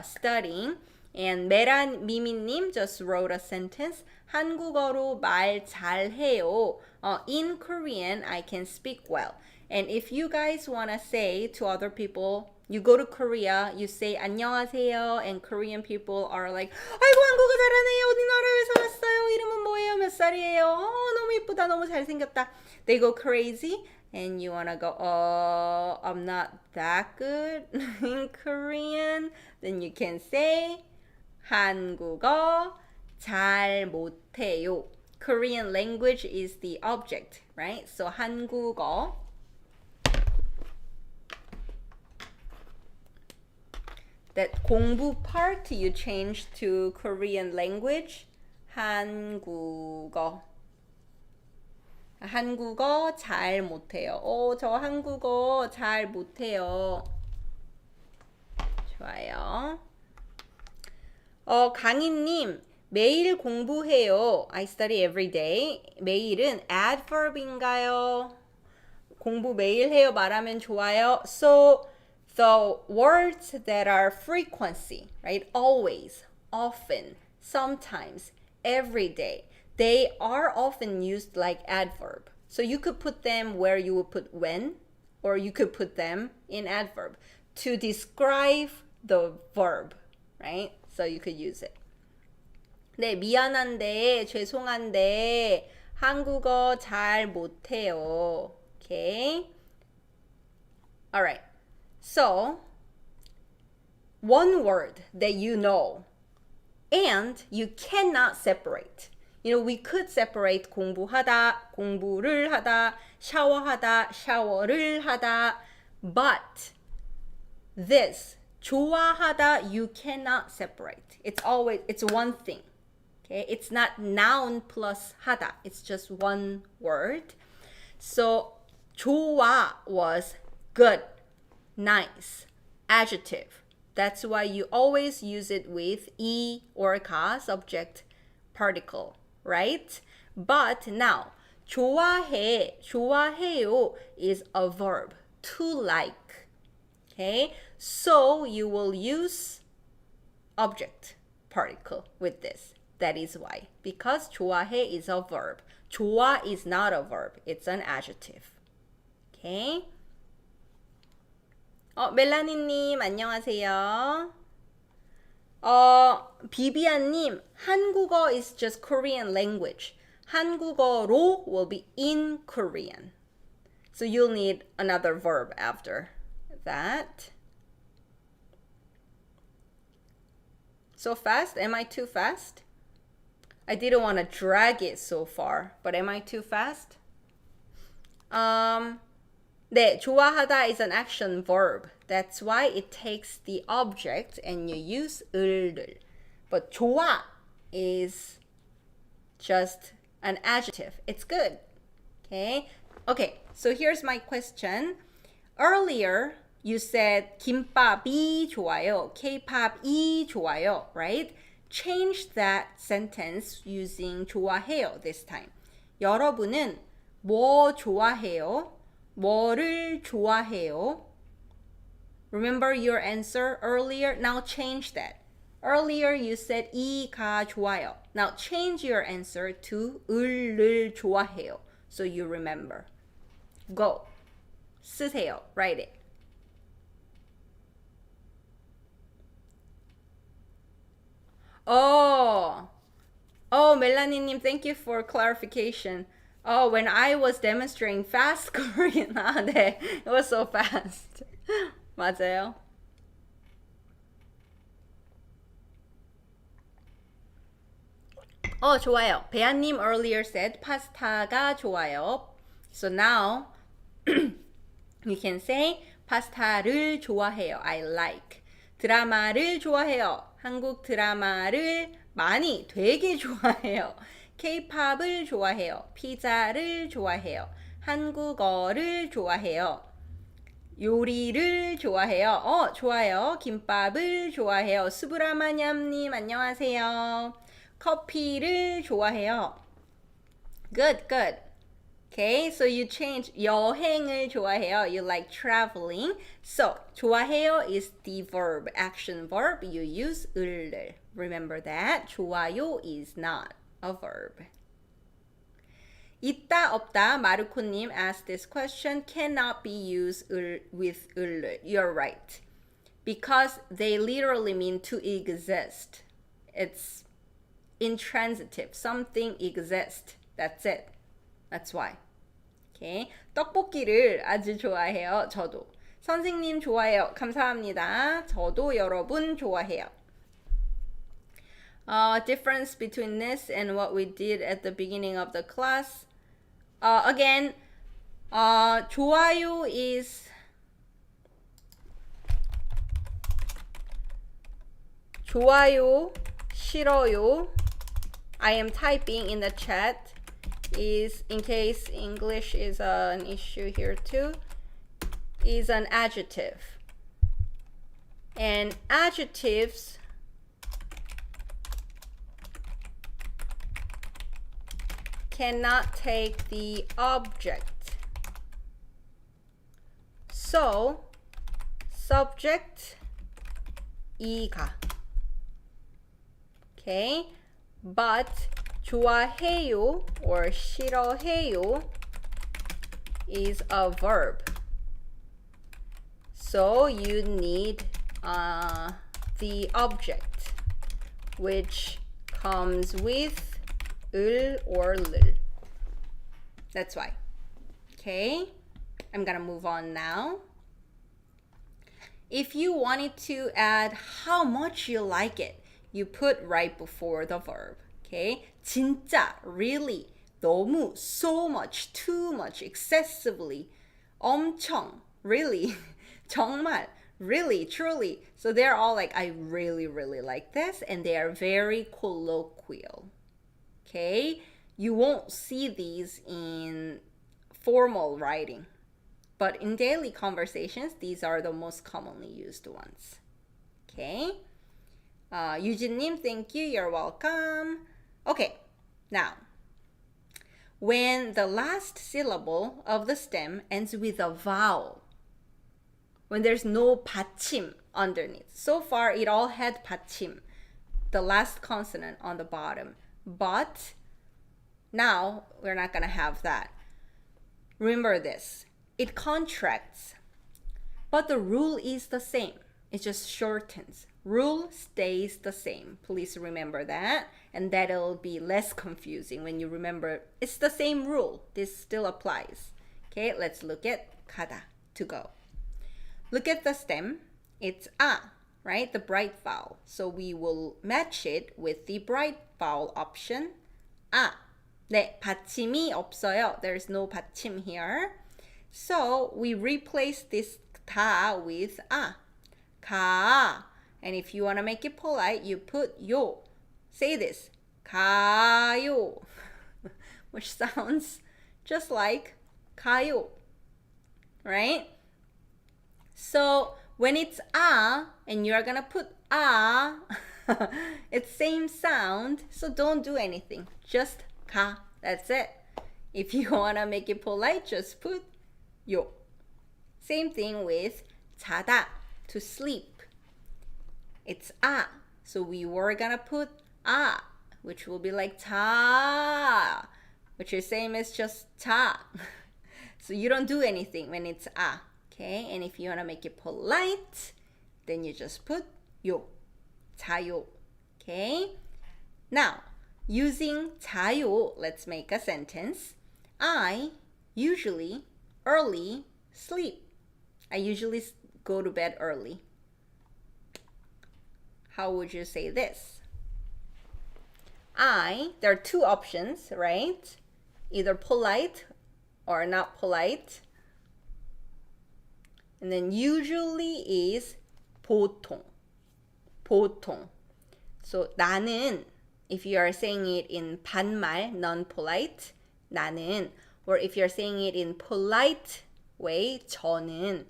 A: studying. And 메란 미미님 just wrote a sentence. 한국어로 말 잘해요. In Korean, I can speak well. And if you guys want to say to other people, you go to Korea, you say 안녕하세요, and Korean people are like, 아이고 한국어 잘하네요. 어디 나라에서 왔어요? 이름은 뭐예요? 몇 살이에요? 너무 이쁘다. 너무 잘생겼다. They go crazy. And you wanna go, I'm not that good in Korean. Then you can say 한국어 잘 못해요. Korean language is the object, right? So 한국어. That 공부 part you change to Korean language. 한국어. 한국어 잘 못해요. 저 한국어 잘 못해요. 좋아요. 강희님, 매일 공부해요. I study every day. 매일은 adverb인가요? 공부 매일 해요 말하면 좋아요. So the words that are frequency, right? Always, often, sometimes, every day. They are often used like adverb. So you could put them where you would put when, or you could put them in adverb to describe the verb, right? So you could use it. 네, 미안한데, 죄송한데, 한국어 잘 못해요. Okay? Alright. So, one word that you know, and you cannot separate. You know, we could separate 공부하다, 공부를 하다, 샤워하다, 샤워를 하다, but this, 좋아하다, you cannot separate. It's one thing. Okay, it's not noun plus 하다. It's just one word. So, 좋아 was good, nice, adjective. That's why you always use it with 이 or 가, subject, particle. Right? But now, 좋아해, 좋아해요 is a verb, to like. Okay? So you will use object particle with this. That is why. Because 좋아해 is a verb. 좋아 is not a verb. It's an adjective. Okay? 멜라니님, 안녕하세요. 비비안님, 한국어 is just Korean language. 한국어로 will be in Korean. So you'll need another verb after that. So fast? Am I too fast? I didn't want to drag it so far, but am I too fast? 네, 좋아하다 is an action verb. That's why it takes the object and you use 을을. But 좋아 is just an adjective. It's good. Okay, so here's my question. Earlier, you said 김밥이 좋아요, K-pop이 좋아요, right? Change that sentence using 좋아해요 this time. 여러분은 뭐 좋아해요? 뭐를 좋아해요? Remember your answer earlier? Now change that. Earlier you said 이가 좋아요. Now change your answer to 을을 좋아해요. So you remember. Go. 쓰세요. Write it. 멜라니님, thank you for clarification. When I was demonstrating fast Korean, 네, it was so fast. 맞아요. 좋아요. 배아님 earlier said 파스타가 좋아요. So now you can say 파스타를 좋아해요. I like. 드라마를 좋아해요. 한국 드라마를 많이 되게 좋아해요. K-팝을 좋아해요. 피자를 좋아해요. 한국어를 좋아해요. 요리를 좋아해요. 좋아요. 김밥을 좋아해요. 수브라마냠님 안녕하세요. 커피를 좋아해요. Good, good. Okay, so you change 여행을 좋아해요. You like traveling. So 좋아해요 is the verb, action verb. You use 을을. Remember that. 좋아요 is not a verb. 있다 없다 마르코님 asked this question cannot be used with 을을. You're right. Because they literally mean to exist. It's intransitive. Something exists. That's it. That's why. Okay. 떡볶이를 아주 좋아해요. 저도. 선생님 좋아해요. 감사합니다. 저도 여러분 좋아해요. Difference between this and what we did at the beginning of the class. Again, 좋아요 is 좋아요, 싫어요. I am typing in the chat. Is in case English is an issue here too, is an adjective. And adjectives cannot take the object. So, subject, 이가. Okay? But 좋아해요 or 싫어해요 is a verb. So you need the object which comes with 을 or 를. That's why. Okay? I'm gonna move on now. If you wanted to add how much you like it, you put right before the verb. Okay? 진짜, really, 너무, so much, too much, excessively, 엄청, really, 정말, really, truly. So they're all like, I really, really like this, and they are very colloquial. Okay? You won't see these in formal writing, but in daily conversations, these are the most commonly used ones. Okay? 유진님, thank you. You're welcome. Okay, now, when the last syllable of the stem ends with a vowel, when there's no 받침 underneath. So far, it all had 받침, the last consonant on the bottom. But now, we're not going to have that. Remember this. It contracts, but the rule is the same. It just shortens. Rule stays the same. Please remember that. And that'll be less confusing when you remember it's the same rule. This still applies. Okay, let's look at 가다, to go. Look at the stem. It's 아, right? The bright vowel. So we will match it with the bright vowel option. 아. 네, 받침이 없어요. There's no 받침 here. So we replace this 다 with 아. 가. And if you want to make it polite, you put 요. Say this. 가요. Which sounds just like 가요. Right? So when it's 아 and you're going to put 아, it's same sound. So don't do anything. Just 가. That's it. If you want to make it polite, just put 요. Same thing with 자다, to sleep. It's 아. So we were going to put 아, which will be like 자, which is same as just 자. So you don't do anything when it's 아. Okay? And if you want to make it polite, then you just put 요. 자요. Okay? Now, using 자요, let's make a sentence. I usually early sleep. I usually go to bed early. How would you say this? There are two options, right? Either polite or not polite. And then usually is 보통. 보통. So 나는, if you are saying it in 반말, non-polite, 나는. Or if you're saying it in polite way, 저는.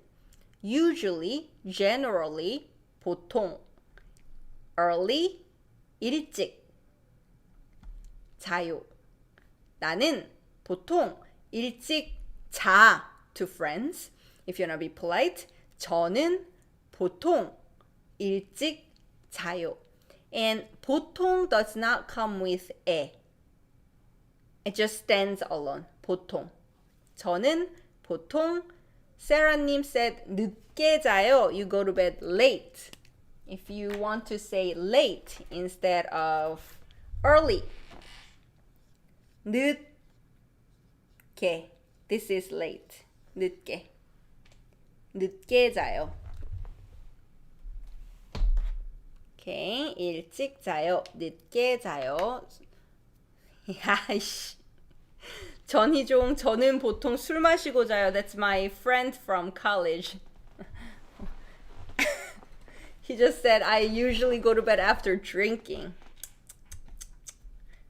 A: Usually, generally, 보통. Early, 일찍. 자요. 나는 보통 일찍 자 to friends. If you want to be polite, 저는 보통 일찍 자요. And 보통 does not come with 에. It just stands alone. 보통. 저는 보통 Sarah님 said 늦게 자요. You go to bed late. If you want to say late instead of early. 늦게. This is late. 늦게. 늦게 자요. Okay. 일찍 자요. 늦게 자요. 야이씨. 전희종, 저는 보통 술 마시고 자요. That's my friend from college. He just said, I usually go to bed after drinking.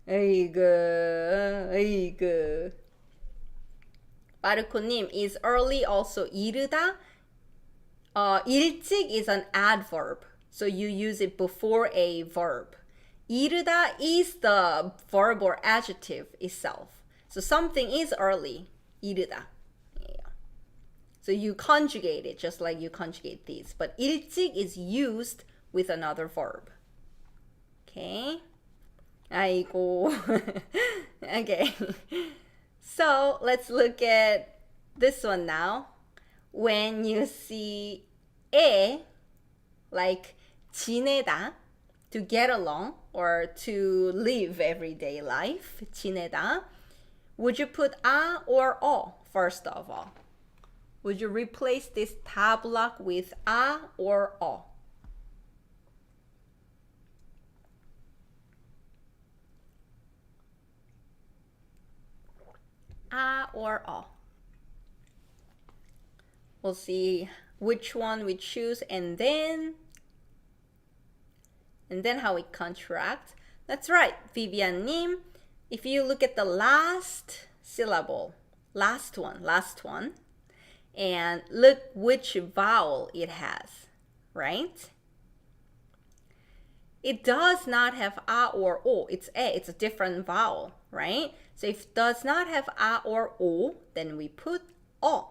A: 에이그, 에이그. 마르코님, is early also 이르다? 일찍 is an adverb. So you use it before a verb. 이르다 is the verb or adjective itself. So something is early. 이르다. Yeah. So you conjugate it just like you conjugate these. But 일찍 is used with another verb. Okay. 아이고. Okay. So let's look at this one now. When you see 에, like 지내다, to get along or to live everyday life, 지내다, would you put 아 or 어 first of all? Would you replace this 다 block with 아 or 어? 아 or 어? We'll see which one we choose and then how we contract. That's right, Vivian Nim. If you look at the last syllable, last one, and look which vowel it has, right? It does not have a or o. It's a. It's a different vowel, right? So if it does not have a or o, then we put o,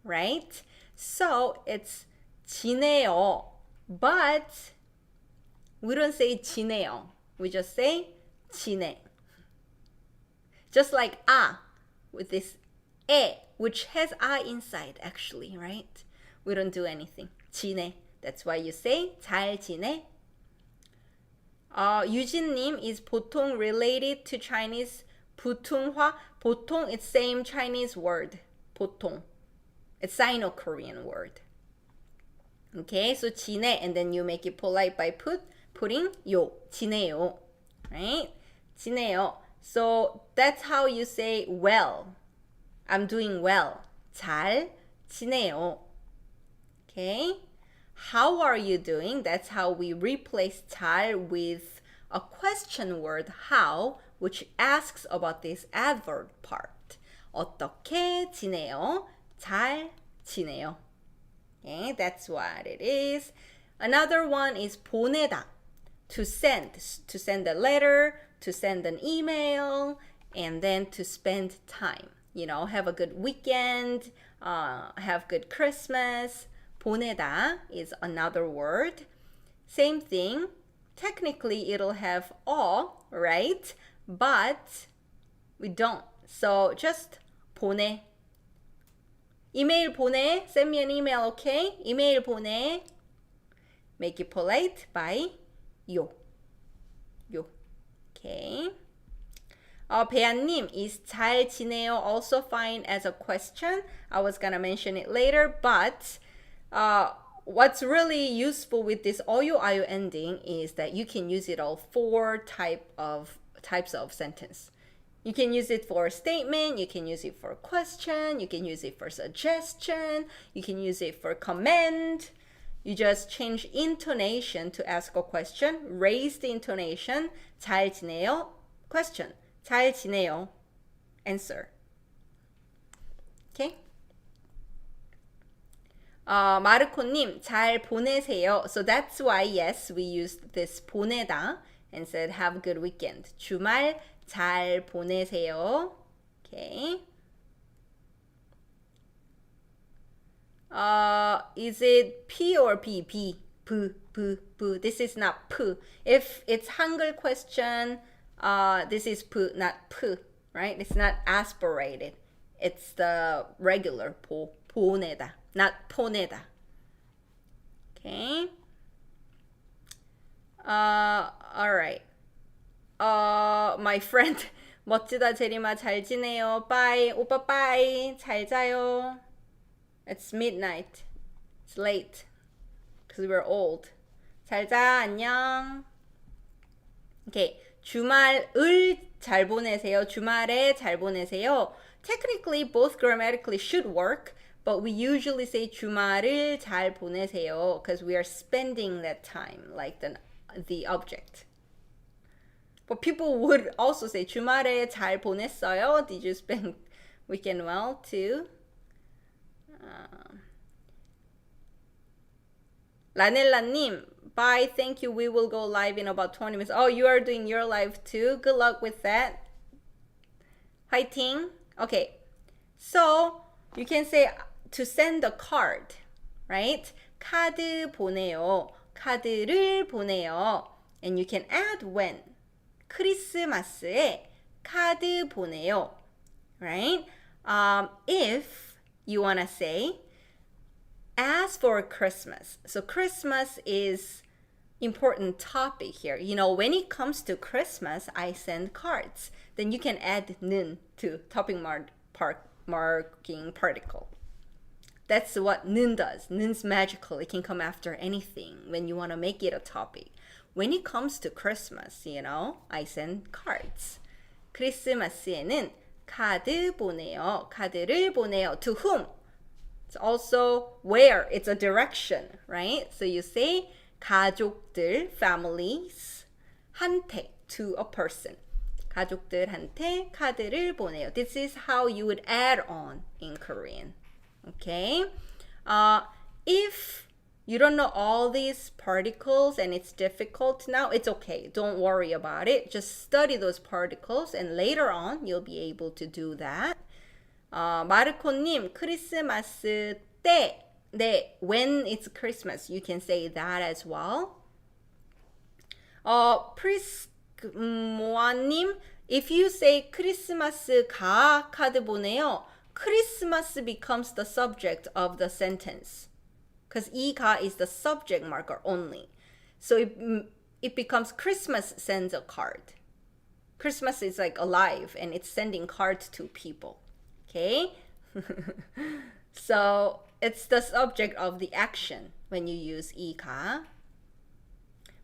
A: right? So it's 지내요. But we don't say 지내요. We just say 지내. Just like 아 with this 에, which has 아 inside actually, right? We don't do anything. 지내. That's why you say 잘 지내. 유진님, is 보통 related to Chinese 부통화? 보통, it's same Chinese word. 보통. It's Sino-Korean word. Okay, so 지내, and then you make it polite by putting 요, 지내요, right? 지내요. So that's how you say well. I'm doing well. 잘 지내요. Okay? How are you doing? That's how we replace 잘 with a question word, how, which asks about this adverb part. 어떻게 지내요? 잘 지내요. Okay, that's what it is. Another one is 보내다. To send a letter, to send an email, and then to spend time. You know, have a good weekend, have good Christmas. 보내다 is another word. Same thing. Technically, it'll have all, right? But we don't. So just 보내. email 보내. Send me an email, okay? email 보내. Make it polite by 요. 요. Okay. 배안님, is 잘 지내요 also fine as a question? I was gonna mention it later, but what's really useful with this 어요 아요 ending is that you can use it all four types of sentence. You can use it for a statement, you can use it for a question, you can use it for suggestion, you can use it for command. You just change intonation to ask a question, raise the intonation, 잘 지내요? Question, 잘 지내요? Answer. Okay? 마르코님, 잘 보내세요. So that's why, yes, we used this 보내다 and said have a good weekend. 주말 잘 보내세요. Okay. Is it P or P? P. P. P. P. This is not P. If it's Hangul question, this is P, not P, right? It's not aspirated. It's the regular 보, 보내다, not 보내다. Okay. All right. My friend, 멋지다 제리마 잘 지내요. Bye. 오빠 bye. 잘 자요. It's midnight. It's late. Because we're old. 잘 자. 안녕. Okay. 주말을 잘 보내세요. 주말에 잘 보내세요. Technically, both grammatically should work, but we usually say 주말을 잘 보내세요 because we are spending that time, like the object. But people would also say 주말에 잘 보냈어요. Did you spend weekend well too? 라넬라님, bye, thank you. We will go live in about 20 minutes. Oh, you are doing your live too. Good luck with that. 화이팅. Okay, so you can say to send a card, right? 카드 보내요. 카드를 보내요. And you can add when. 크리스마스에 카드 보내요. Right? If you want to say, as for Christmas. So Christmas is important topic here. You know, when it comes to Christmas, I send cards. Then you can add 는 to topic marking particle. That's what 는 does. 는's magical. It can come after anything when you want to make it a topic. When it comes to Christmas, you know, I send cards. 크리스마스에는 카드 보내요. 카드를 보내요. To whom? It's also where. It's a direction, right? So you say 가족들, families, 한테, to a person. 가족들한테 카드를 보내요. This is how you would add on in Korean. Okay? If you don't know all these particles and it's difficult now, it's okay. Don't worry about it. Just study those particles and later on you'll be able to do that. 마르코님, 크리스마스 때. 네, when it's Christmas, you can say that as well. 프리스모아님, if you say 크리스마스가 카드 보내요, Christmas becomes the subject of the sentence. Because 이가 is the subject marker only. So it becomes Christmas sends a card. Christmas is like alive and it's sending cards to people. Okay? So it's the subject of the action when you use 이가.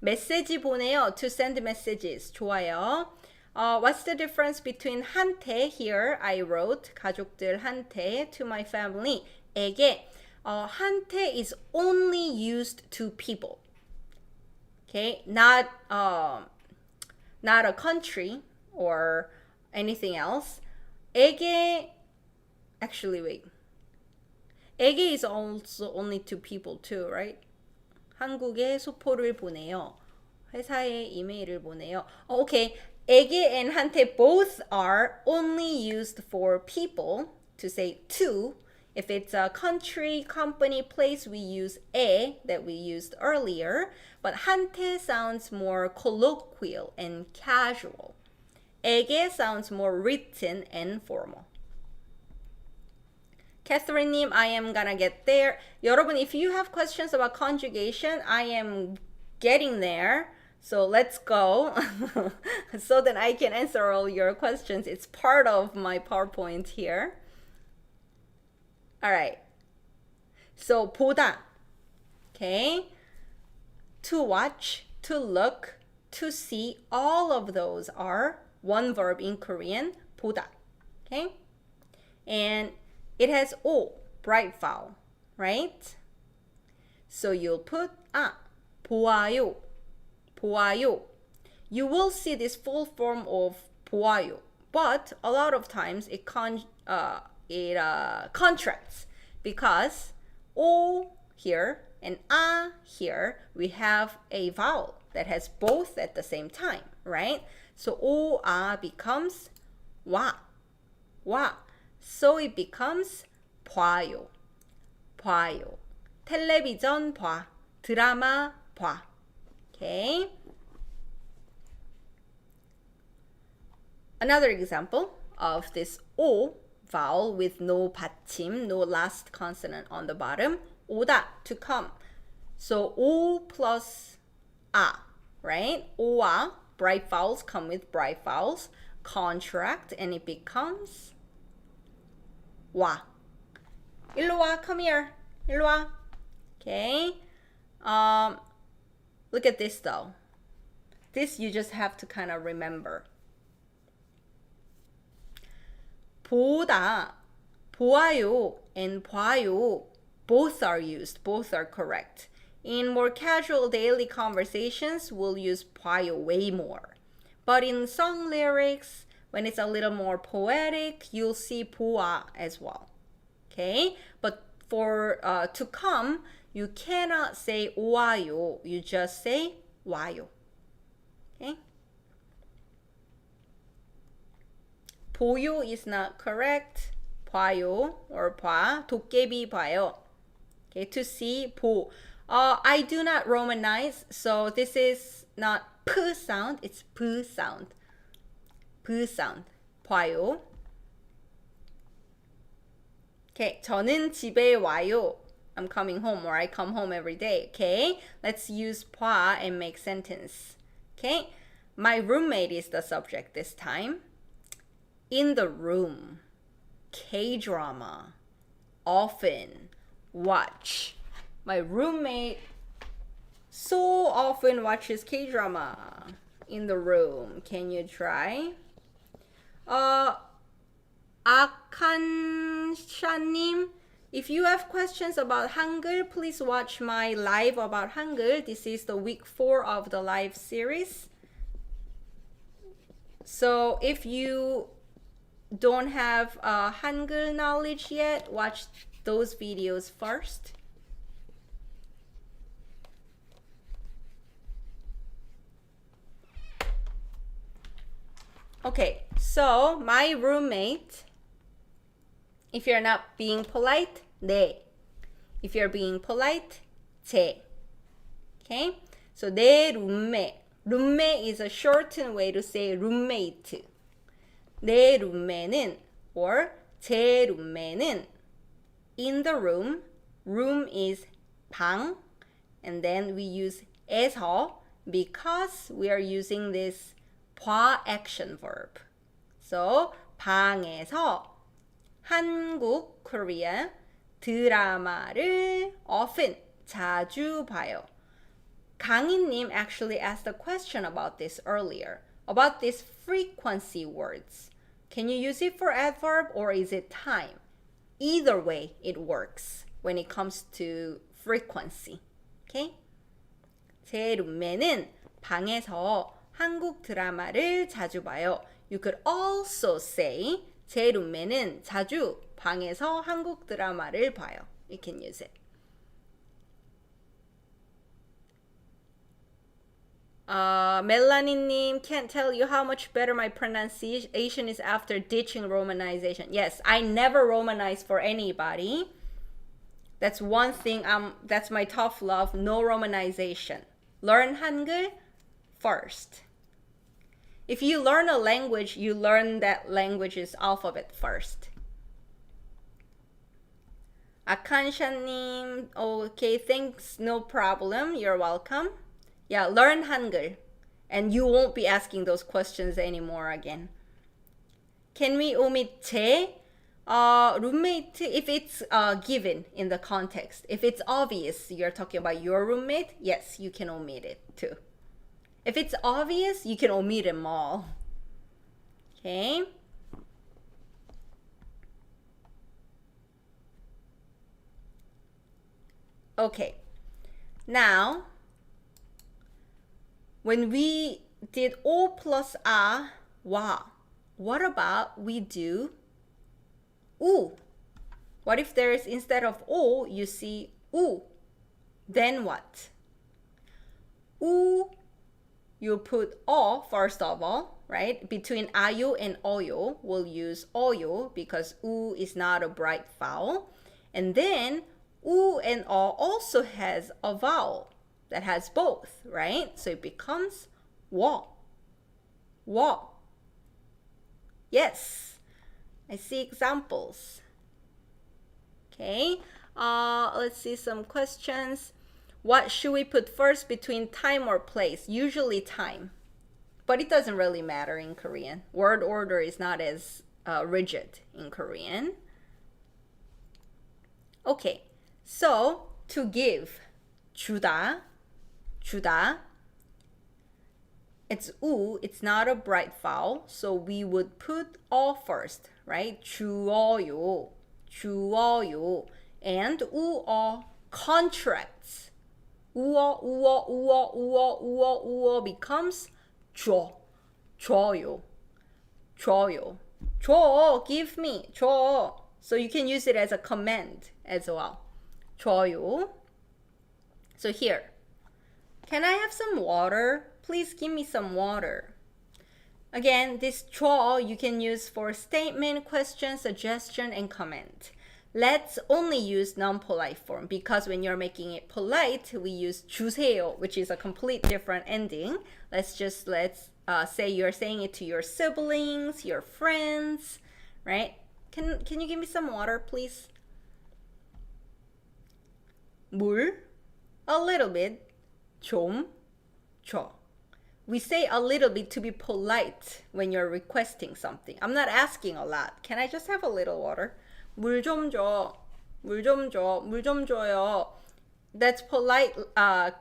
A: 메시지 보내요. To send messages. 좋아요. What's the difference between 한테? Here I wrote 가족들한테 to my family. 에게. 한테 is only used to people. Okay? Not a country or anything else. 에게. Actually, wait. 에게 is also only to people too, right? 한국에 소포를 보내요. 회사에 이메일을 보내요. Okay. 에게 and 한테 both are only used for people to say to. If it's a country, company, place, we use 에 that we used earlier. But 한테 sounds more colloquial and casual. 에게 sounds more written and formal. Catherine님, I am gonna get there. 여러분, if you have questions about conjugation, I am getting there. So let's go so that I can answer all your questions. It's part of my PowerPoint here. All right. So 보다. Okay. To watch, to look, to see, all of those are one verb in Korean, 보다. Okay? And it has O, bright vowel, right? So you'll put 보아요. 보아요. You will see this full form of 보아요, but a lot of times it contracts because O here and here we have a vowel that has both at the same time, right? So O becomes 와. 와. So it becomes 봐요. 봐요. 텔레비전 봐. 드라마 봐. Okay. Another example of this O vowel with no 받침, no last consonant on the bottom. 오다, to come. So O plus A, right? 오와, bright vowels come with bright vowels. Contract, and it becomes 와. 일로 와, come here. 일로 와. Okay. Look at this though. This you just have to kind of remember. 보다, 보아요, and 봐요, both are used, both are correct. In more casual daily conversations, we'll use 봐요 way more. But in song lyrics, when it's a little more poetic, you'll see 보아 as well. Okay? But for to come, you cannot say 오와요. You just say 와요. Okay? 보요 is not correct. 봐요 or 봐. 도깨비 봐요. Okay, to see, 보. I do not romanize, so this is not p sound, it's p sound. p sound. 봐요. Okay, 저는 집에 와요. I'm coming home, or I come home every day. Okay, let's use 봐 and make sentence. Okay, my roommate is the subject this time. In the room, K-drama, often, watch. My roommate so often watches K-drama in the room. Can you try? Akansha님, if you have questions about Hangul, please watch my live about Hangul. This is the week 4 of the live series. So if you don't have Hangul knowledge yet, watch those videos first. Okay, so my roommate, if you're not being polite, 네. If you're being polite, 제. Okay, so 내 룸메. 룸메 is a shortened way to say roommate. 내 룸메는 or 제 룸메는 in the room. Room is 방, and then we use 에서 because we are using this 봐 action verb. So 방에서 한국, Korea 드라마를 often, 자주 봐요. 강인님 actually asked a question about this earlier, about these frequency words. Can you use it for adverb or is it time? Either way, it works when it comes to frequency. Okay? 제 룸메는 방에서 한국 드라마를 자주 봐요. You could also say 제 룸메는 자주 방에서 한국 드라마를 봐요. You can use it. Melanie-님, can't tell you how much better my pronunciation is after ditching romanization. Yes, I never romanize for anybody. That's one thing, that's my tough love, no romanization. Learn Hangul first. If you learn a language, you learn that language's alphabet first. Akansha님, okay, thanks, no problem, you're welcome. Yeah, learn Hangul, and you won't be asking those questions anymore again. Can we omit 제? Roommate, if it's given in the context. If it's obvious you're talking about your roommate, yes, you can omit it too. If it's obvious, you can omit them all. Okay? Okay. Now, when we did O plus A, 와, what about we do U? What if there's, instead of O, you see U? Then what? U, you put O first of all, right? Between ayo and oyo, we'll use oyo because u is not a bright vowel. And then u and o also has a vowel that has both, right? So it becomes wo. Wo. Yes, I see examples. Okay, let's see some questions. What should we put first between time or place? Usually time, but it doesn't really matter in Korean. Word order is not as rigid in Korean. Okay, so to give, 주다, 주다. It's u, it's not a bright vowel, so we would put o first, right? 주어요, 주어요. And 우어 contracts. 우어, 우어, 우어, 우어, 우어, 우어 becomes 줘, 줘요, 줘요. 줘, give me, 줘. So you can use it as a command as well. 줘요. So here, can I have some water? Please give me some water. Again, this 줘 you can use for statement, question, suggestion, and comment. Let's only use non-polite form because when you're making it polite, we use 주세요, which is a complete different ending. Let's say you're saying it to your siblings, your friends, right? Can you give me some water, please? 물, a little bit, 좀, 줘. We say a little bit to be polite when you're requesting something. I'm not asking a lot. Can I just have a little water? 물 좀 줘, 물 좀 줘, 물 좀 줘요. That's polite,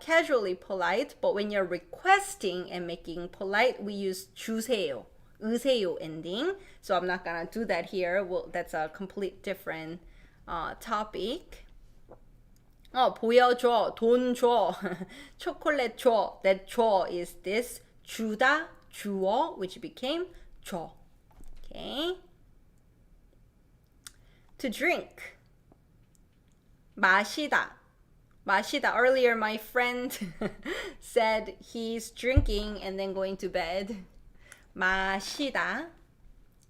A: casually polite, but when you're requesting and making polite, we use 주세요, 으세요 ending. So I'm not gonna do that here. Well, that's a complete different topic. 보여줘, 돈 줘, 초콜릿 줘. That 줘 is this 주다, 주어, which became 줘. Okay. To drink. 마시다. 마시다. Earlier, my friend said he's drinking and then going to bed. 마시다.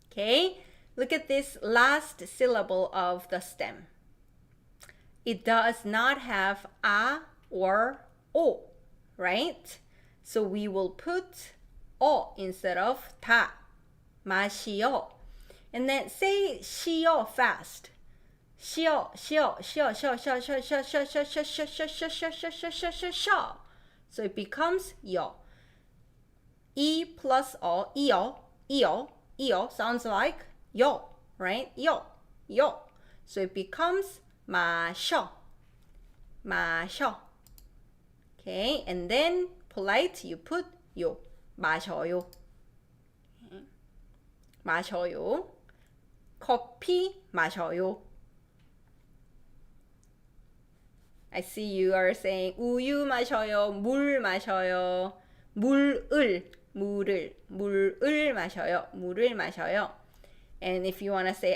A: Okay. Look at this last syllable of the stem. It does not have a or o, right? So we will put o instead of 다. 마시오. And then say 시오 fast. 시오, 시오, 시오, 시오, 시오, 시오, 시오, 시오, 시오, 시오, 시오, 시오, 시오, 시오, 시오, 시오, 시오. So it becomes 요. E plus o, 이요, 이요, 이요 sounds like 요, right? 요, 요. So it becomes 마셔, 마셔. Okay, and then polite you put 요, 마셔요. Okay. 마셔요. 커피 마셔요. I see you are saying 우유 마셔요, 물 마셔요, 물을 마셔요, 물을 마셔요. And if you want to say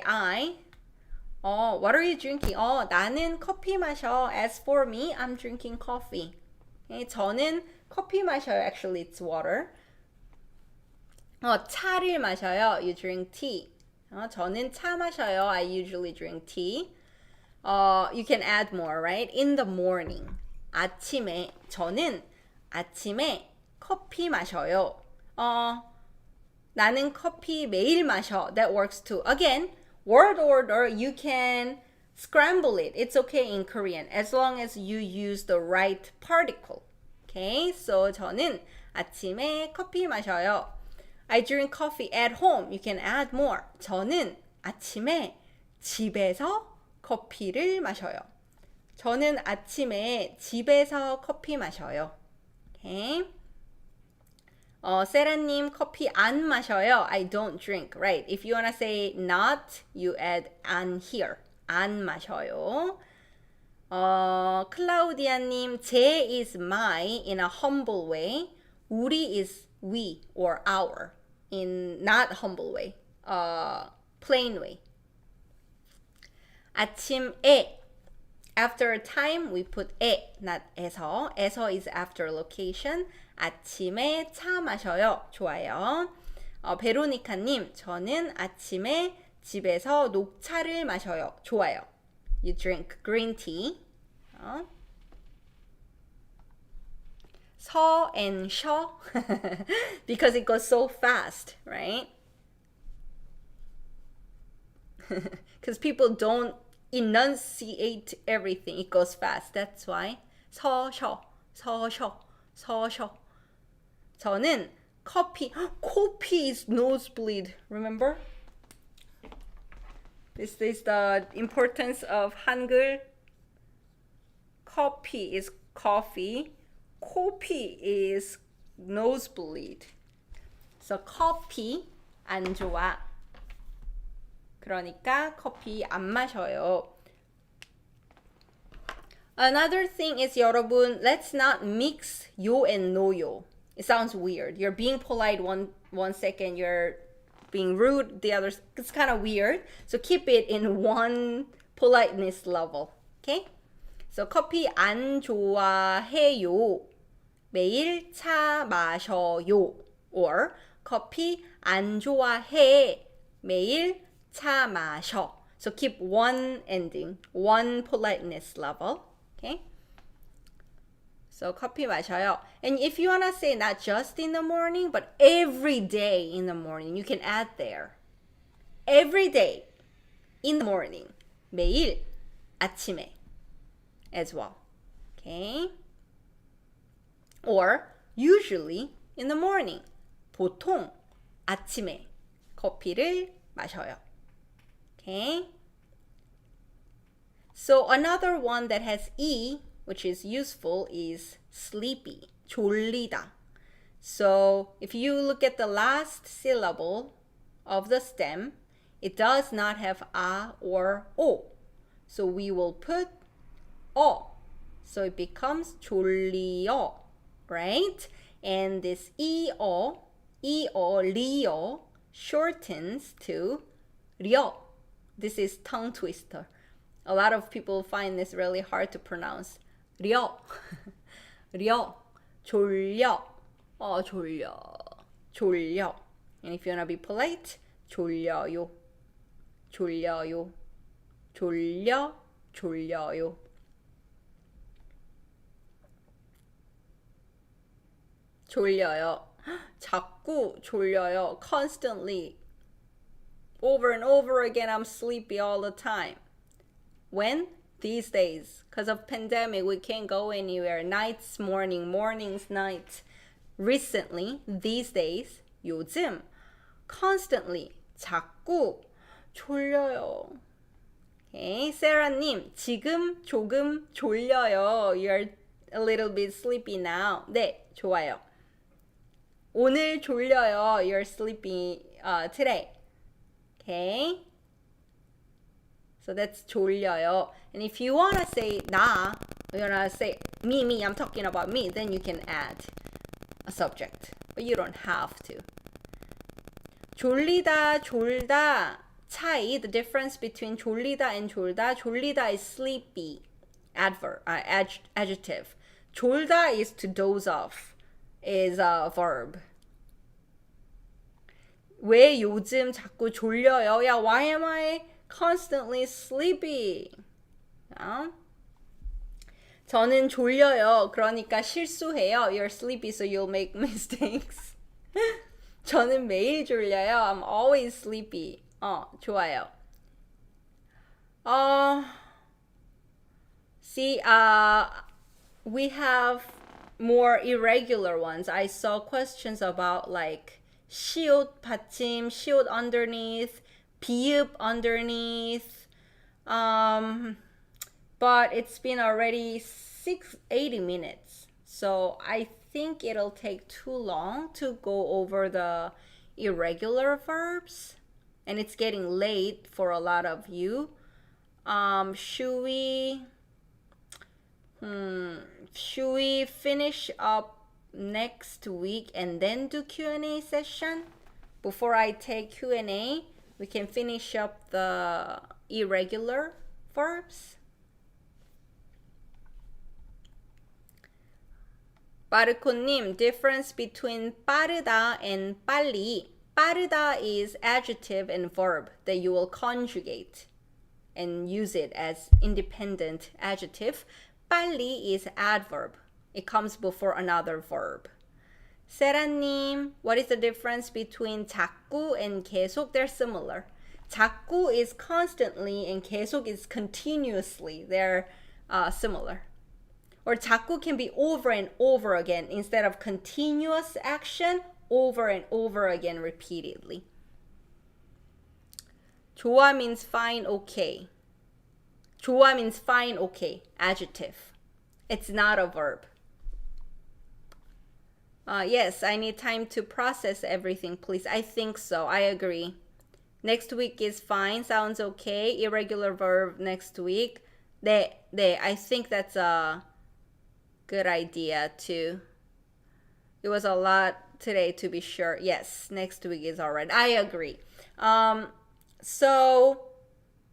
A: what are you drinking? 나는 커피 마셔. As for me, I'm drinking coffee. Okay, 저는 커피 마셔요. Actually, it's water. 차를 마셔요. You drink tea. 저는 차 마셔요. I usually drink tea. You can add more, right? In the morning. 아침에, 저는 아침에 커피 마셔요. 나는 커피 매일 마셔. That works too. Again, word order, you can scramble it. It's okay in Korean as long as you use the right particle. Okay, so 저는 아침에 커피 마셔요. I drink coffee at home. You can add more. 저는 아침에 집에서 커피를 마셔요. 저는 아침에 집에서 커피 마셔요. Okay. 세라님 커피 안 마셔요. I don't drink. Right. If you want to say not, you add 안 here. 안 마셔요. 클라우디아님, 제 is my in a humble way. 우리 is we or our in not humble way. Plain way. 아침에. After a time, we put 에, not 에서. 에서 is after location. 아침에 차 마셔요. 좋아요. 베로니카님, 저는 아침에 집에서 녹차를 마셔요. 좋아요. You drink green tea. 서 and 셔 because it goes so fast, right? Because people don't enunciate everything. It goes fast. That's why. 서셔, 서셔, 서셔. 저는 coffee is nosebleed. Remember? This is the importance of Hangul. Coffee is coffee. Coffee is nosebleed. So coffee 안 좋아. 그러니까 커피 안 마셔요. Another thing is 여러분, let's not mix 요 and 노요. It sounds weird. You're being polite one second, you're being rude the other. It's kind of weird. So keep it in one politeness level. Okay? So 커피 안 좋아해요. 매일 차 마셔요. Or 커피 안 좋아해. 매일 차 마셔. So keep one ending, one politeness level. Okay? So 커피 마셔요. And if you want to say not just in the morning, but every day in the morning, you can add there. Every day in the morning. 매일 아침에 as well. Okay? Or usually in the morning. 보통 아침에 커피를 마셔요. Okay? So another one that has E, which is useful, is sleepy, 졸리다. So if you look at the last syllable of the stem, it does not have A or O. So we will put O. So it becomes 졸리요, right? And this EO, 리요, shortens to 려. This is tongue twister. A lot of people find this really hard to pronounce. 려, 려, 졸려, 졸려. And if you want to be polite, 졸려요, 졸려요, 졸려요. 졸려요. 자꾸 졸려요. Constantly. Over and over again, I'm sleepy all the time. When? These days. Because of pandemic, we can't go anywhere. Nights, mornings, nights. Recently, these days, 요즘, constantly, 자꾸 졸려요. Okay, 세라님, 지금 조금 졸려요. You're a little bit sleepy now. 네, 좋아요. 오늘 졸려요. You're sleepy today. Okay? So that's 졸려요. And if you want to say 나, you want to say me, I'm talking about me, then you can add a subject. But you don't have to. 졸리다, 졸다. 차이, the difference between 졸리다 and 졸다. 졸리다 is sleepy, adjective. 졸다 is to doze off, is a verb. 왜 요즘 자꾸 졸려요? Yeah, why am I constantly sleepy? 저는 졸려요. 그러니까 실수해요. You're sleepy, so you'll make mistakes. 저는 매일 졸려요. I'm always sleepy. 좋아요. See, we have more irregular ones. I saw questions about like 시옷 받침, 시옷 underneath, 비읍 underneath. But it's been already 80 minutes. So I think it'll take too long to go over the irregular verbs. And it's getting late for a lot of you. Should we finish up next week and then do Q&A session? Before I take Q&A, we can finish up the irregular verbs. 바르코님, difference between 빠르다 and 빨리. 빠르다 is adjective and verb that you will conjugate and use it as independent adjective. 빨리 is adverb. It comes before another verb. 세라님, what is the difference between 자꾸 and 계속? They're similar. 자꾸 is constantly and 계속 is continuously. They're similar. Or 자꾸 can be over and over again instead of continuous action, over and over again repeatedly. 좋아 means fine, okay. 좋아 means fine, okay. Adjective. It's not a verb. Yes, I need time to process everything, please. I think so. I agree. Next week is fine. Sounds okay. Irregular verb next week. 네, I think that's a good idea too. It was a lot today to be sure. Yes, next week is alright. I agree. So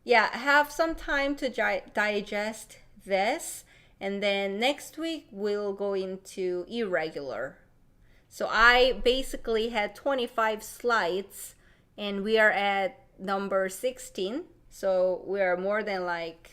A: yeah, have some time to digest this, and then next week we'll go into irregular. So I basically had 25 slides and we are at number 16. So we are more than like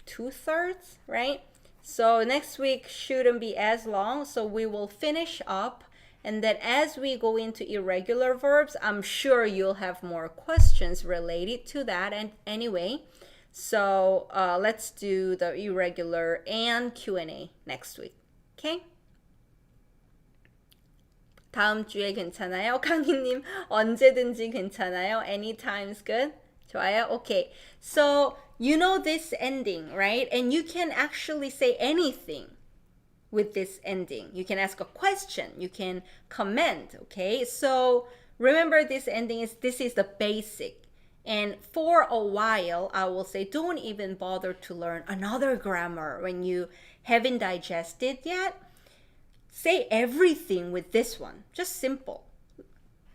A: 2/3, right? So next week shouldn't be as long. So we will finish up. And then as we go into irregular verbs, I'm sure you'll have more questions related to that. And anyway, so let's do the irregular and Q&A next week. Okay? 다음 주에 괜찮아요? 강희님, 언제든지 괜찮아요? Anytime's good? 좋아요? Okay. So you know this ending, right? And you can actually say anything with this ending. You can ask a question. You can comment, okay? So remember, this ending is, this is the basic. And for a while, I will say, don't even bother to learn another grammar when you haven't digested yet. Say everything with this one. Just simple.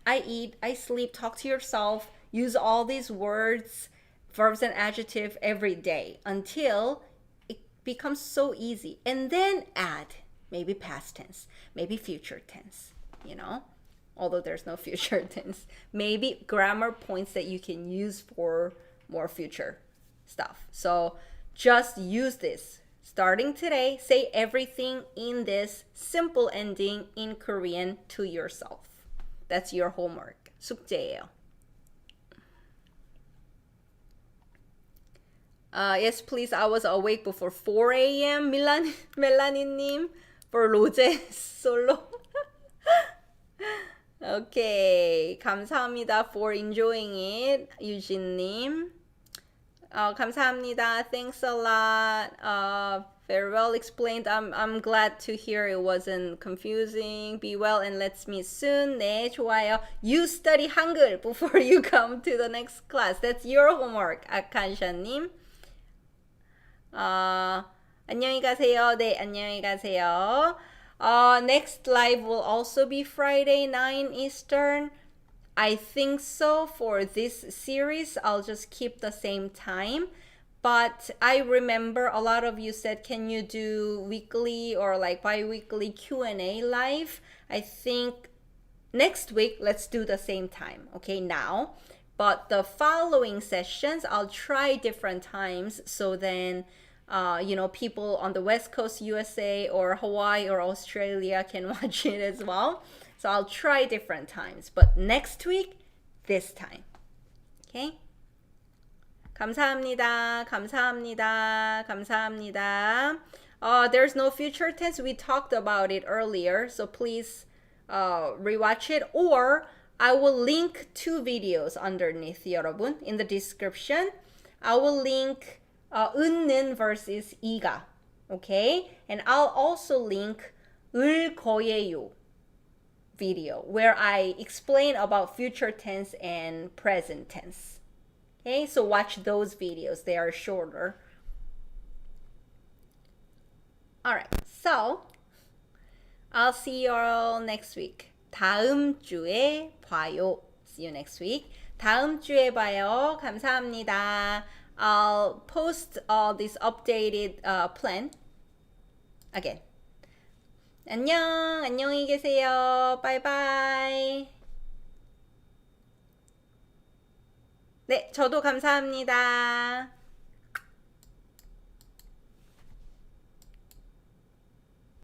A: I eat, I sleep, talk to yourself, use all these words, verbs and adjectives every day until it becomes so easy. And then add maybe past tense, maybe future tense, you know, although there's no future tense. Maybe grammar points that you can use for more future stuff. So just use this. Starting today, say everything in this simple ending in Korean to yourself. That's your homework. 숙제예요. Yes, please. I was awake before 4 a.m. 멜라니님 for 로제 solo. Okay. 감사합니다 for enjoying it. 유진님. 감사합니다. Thanks a lot. Very well explained. I'm glad to hear it wasn't confusing. Be well and let's meet soon. 네, 좋아요. You study 한글 before you come to the next class. That's your homework. 아칸샤님. 안녕히 가세요. 네, 안녕히 가세요. Next live will also be Friday, 9 Eastern. I think so. For this series, I'll just keep the same time. But I remember a lot of you said, can you do weekly or like bi-weekly Q&A live? I think next week, let's do the same time, okay, now. But the following sessions, I'll try different times. So then, you know, people on the West Coast USA or Hawaii or Australia can watch it as well. So I'll try different times. But next week, this time. Okay? 감사합니다. 감사합니다. 감사합니다. There's no future tense. We talked about it earlier. So please rewatch it. Or I will link 2 videos underneath, 여러분, in the description. I will link 은는 versus 이가. Okay? And I'll also link 을 거예요 video where I explain about future tense and present tense. Okay, so watch those videos. They are shorter. All right, so I'll see you all next week. 다음 주에 봐요. See you next week. 다음 주에 봐요. 감사합니다. I'll post all this updated plan again. 안녕, 안녕히 계세요. 바이바이. 네, 저도 감사합니다.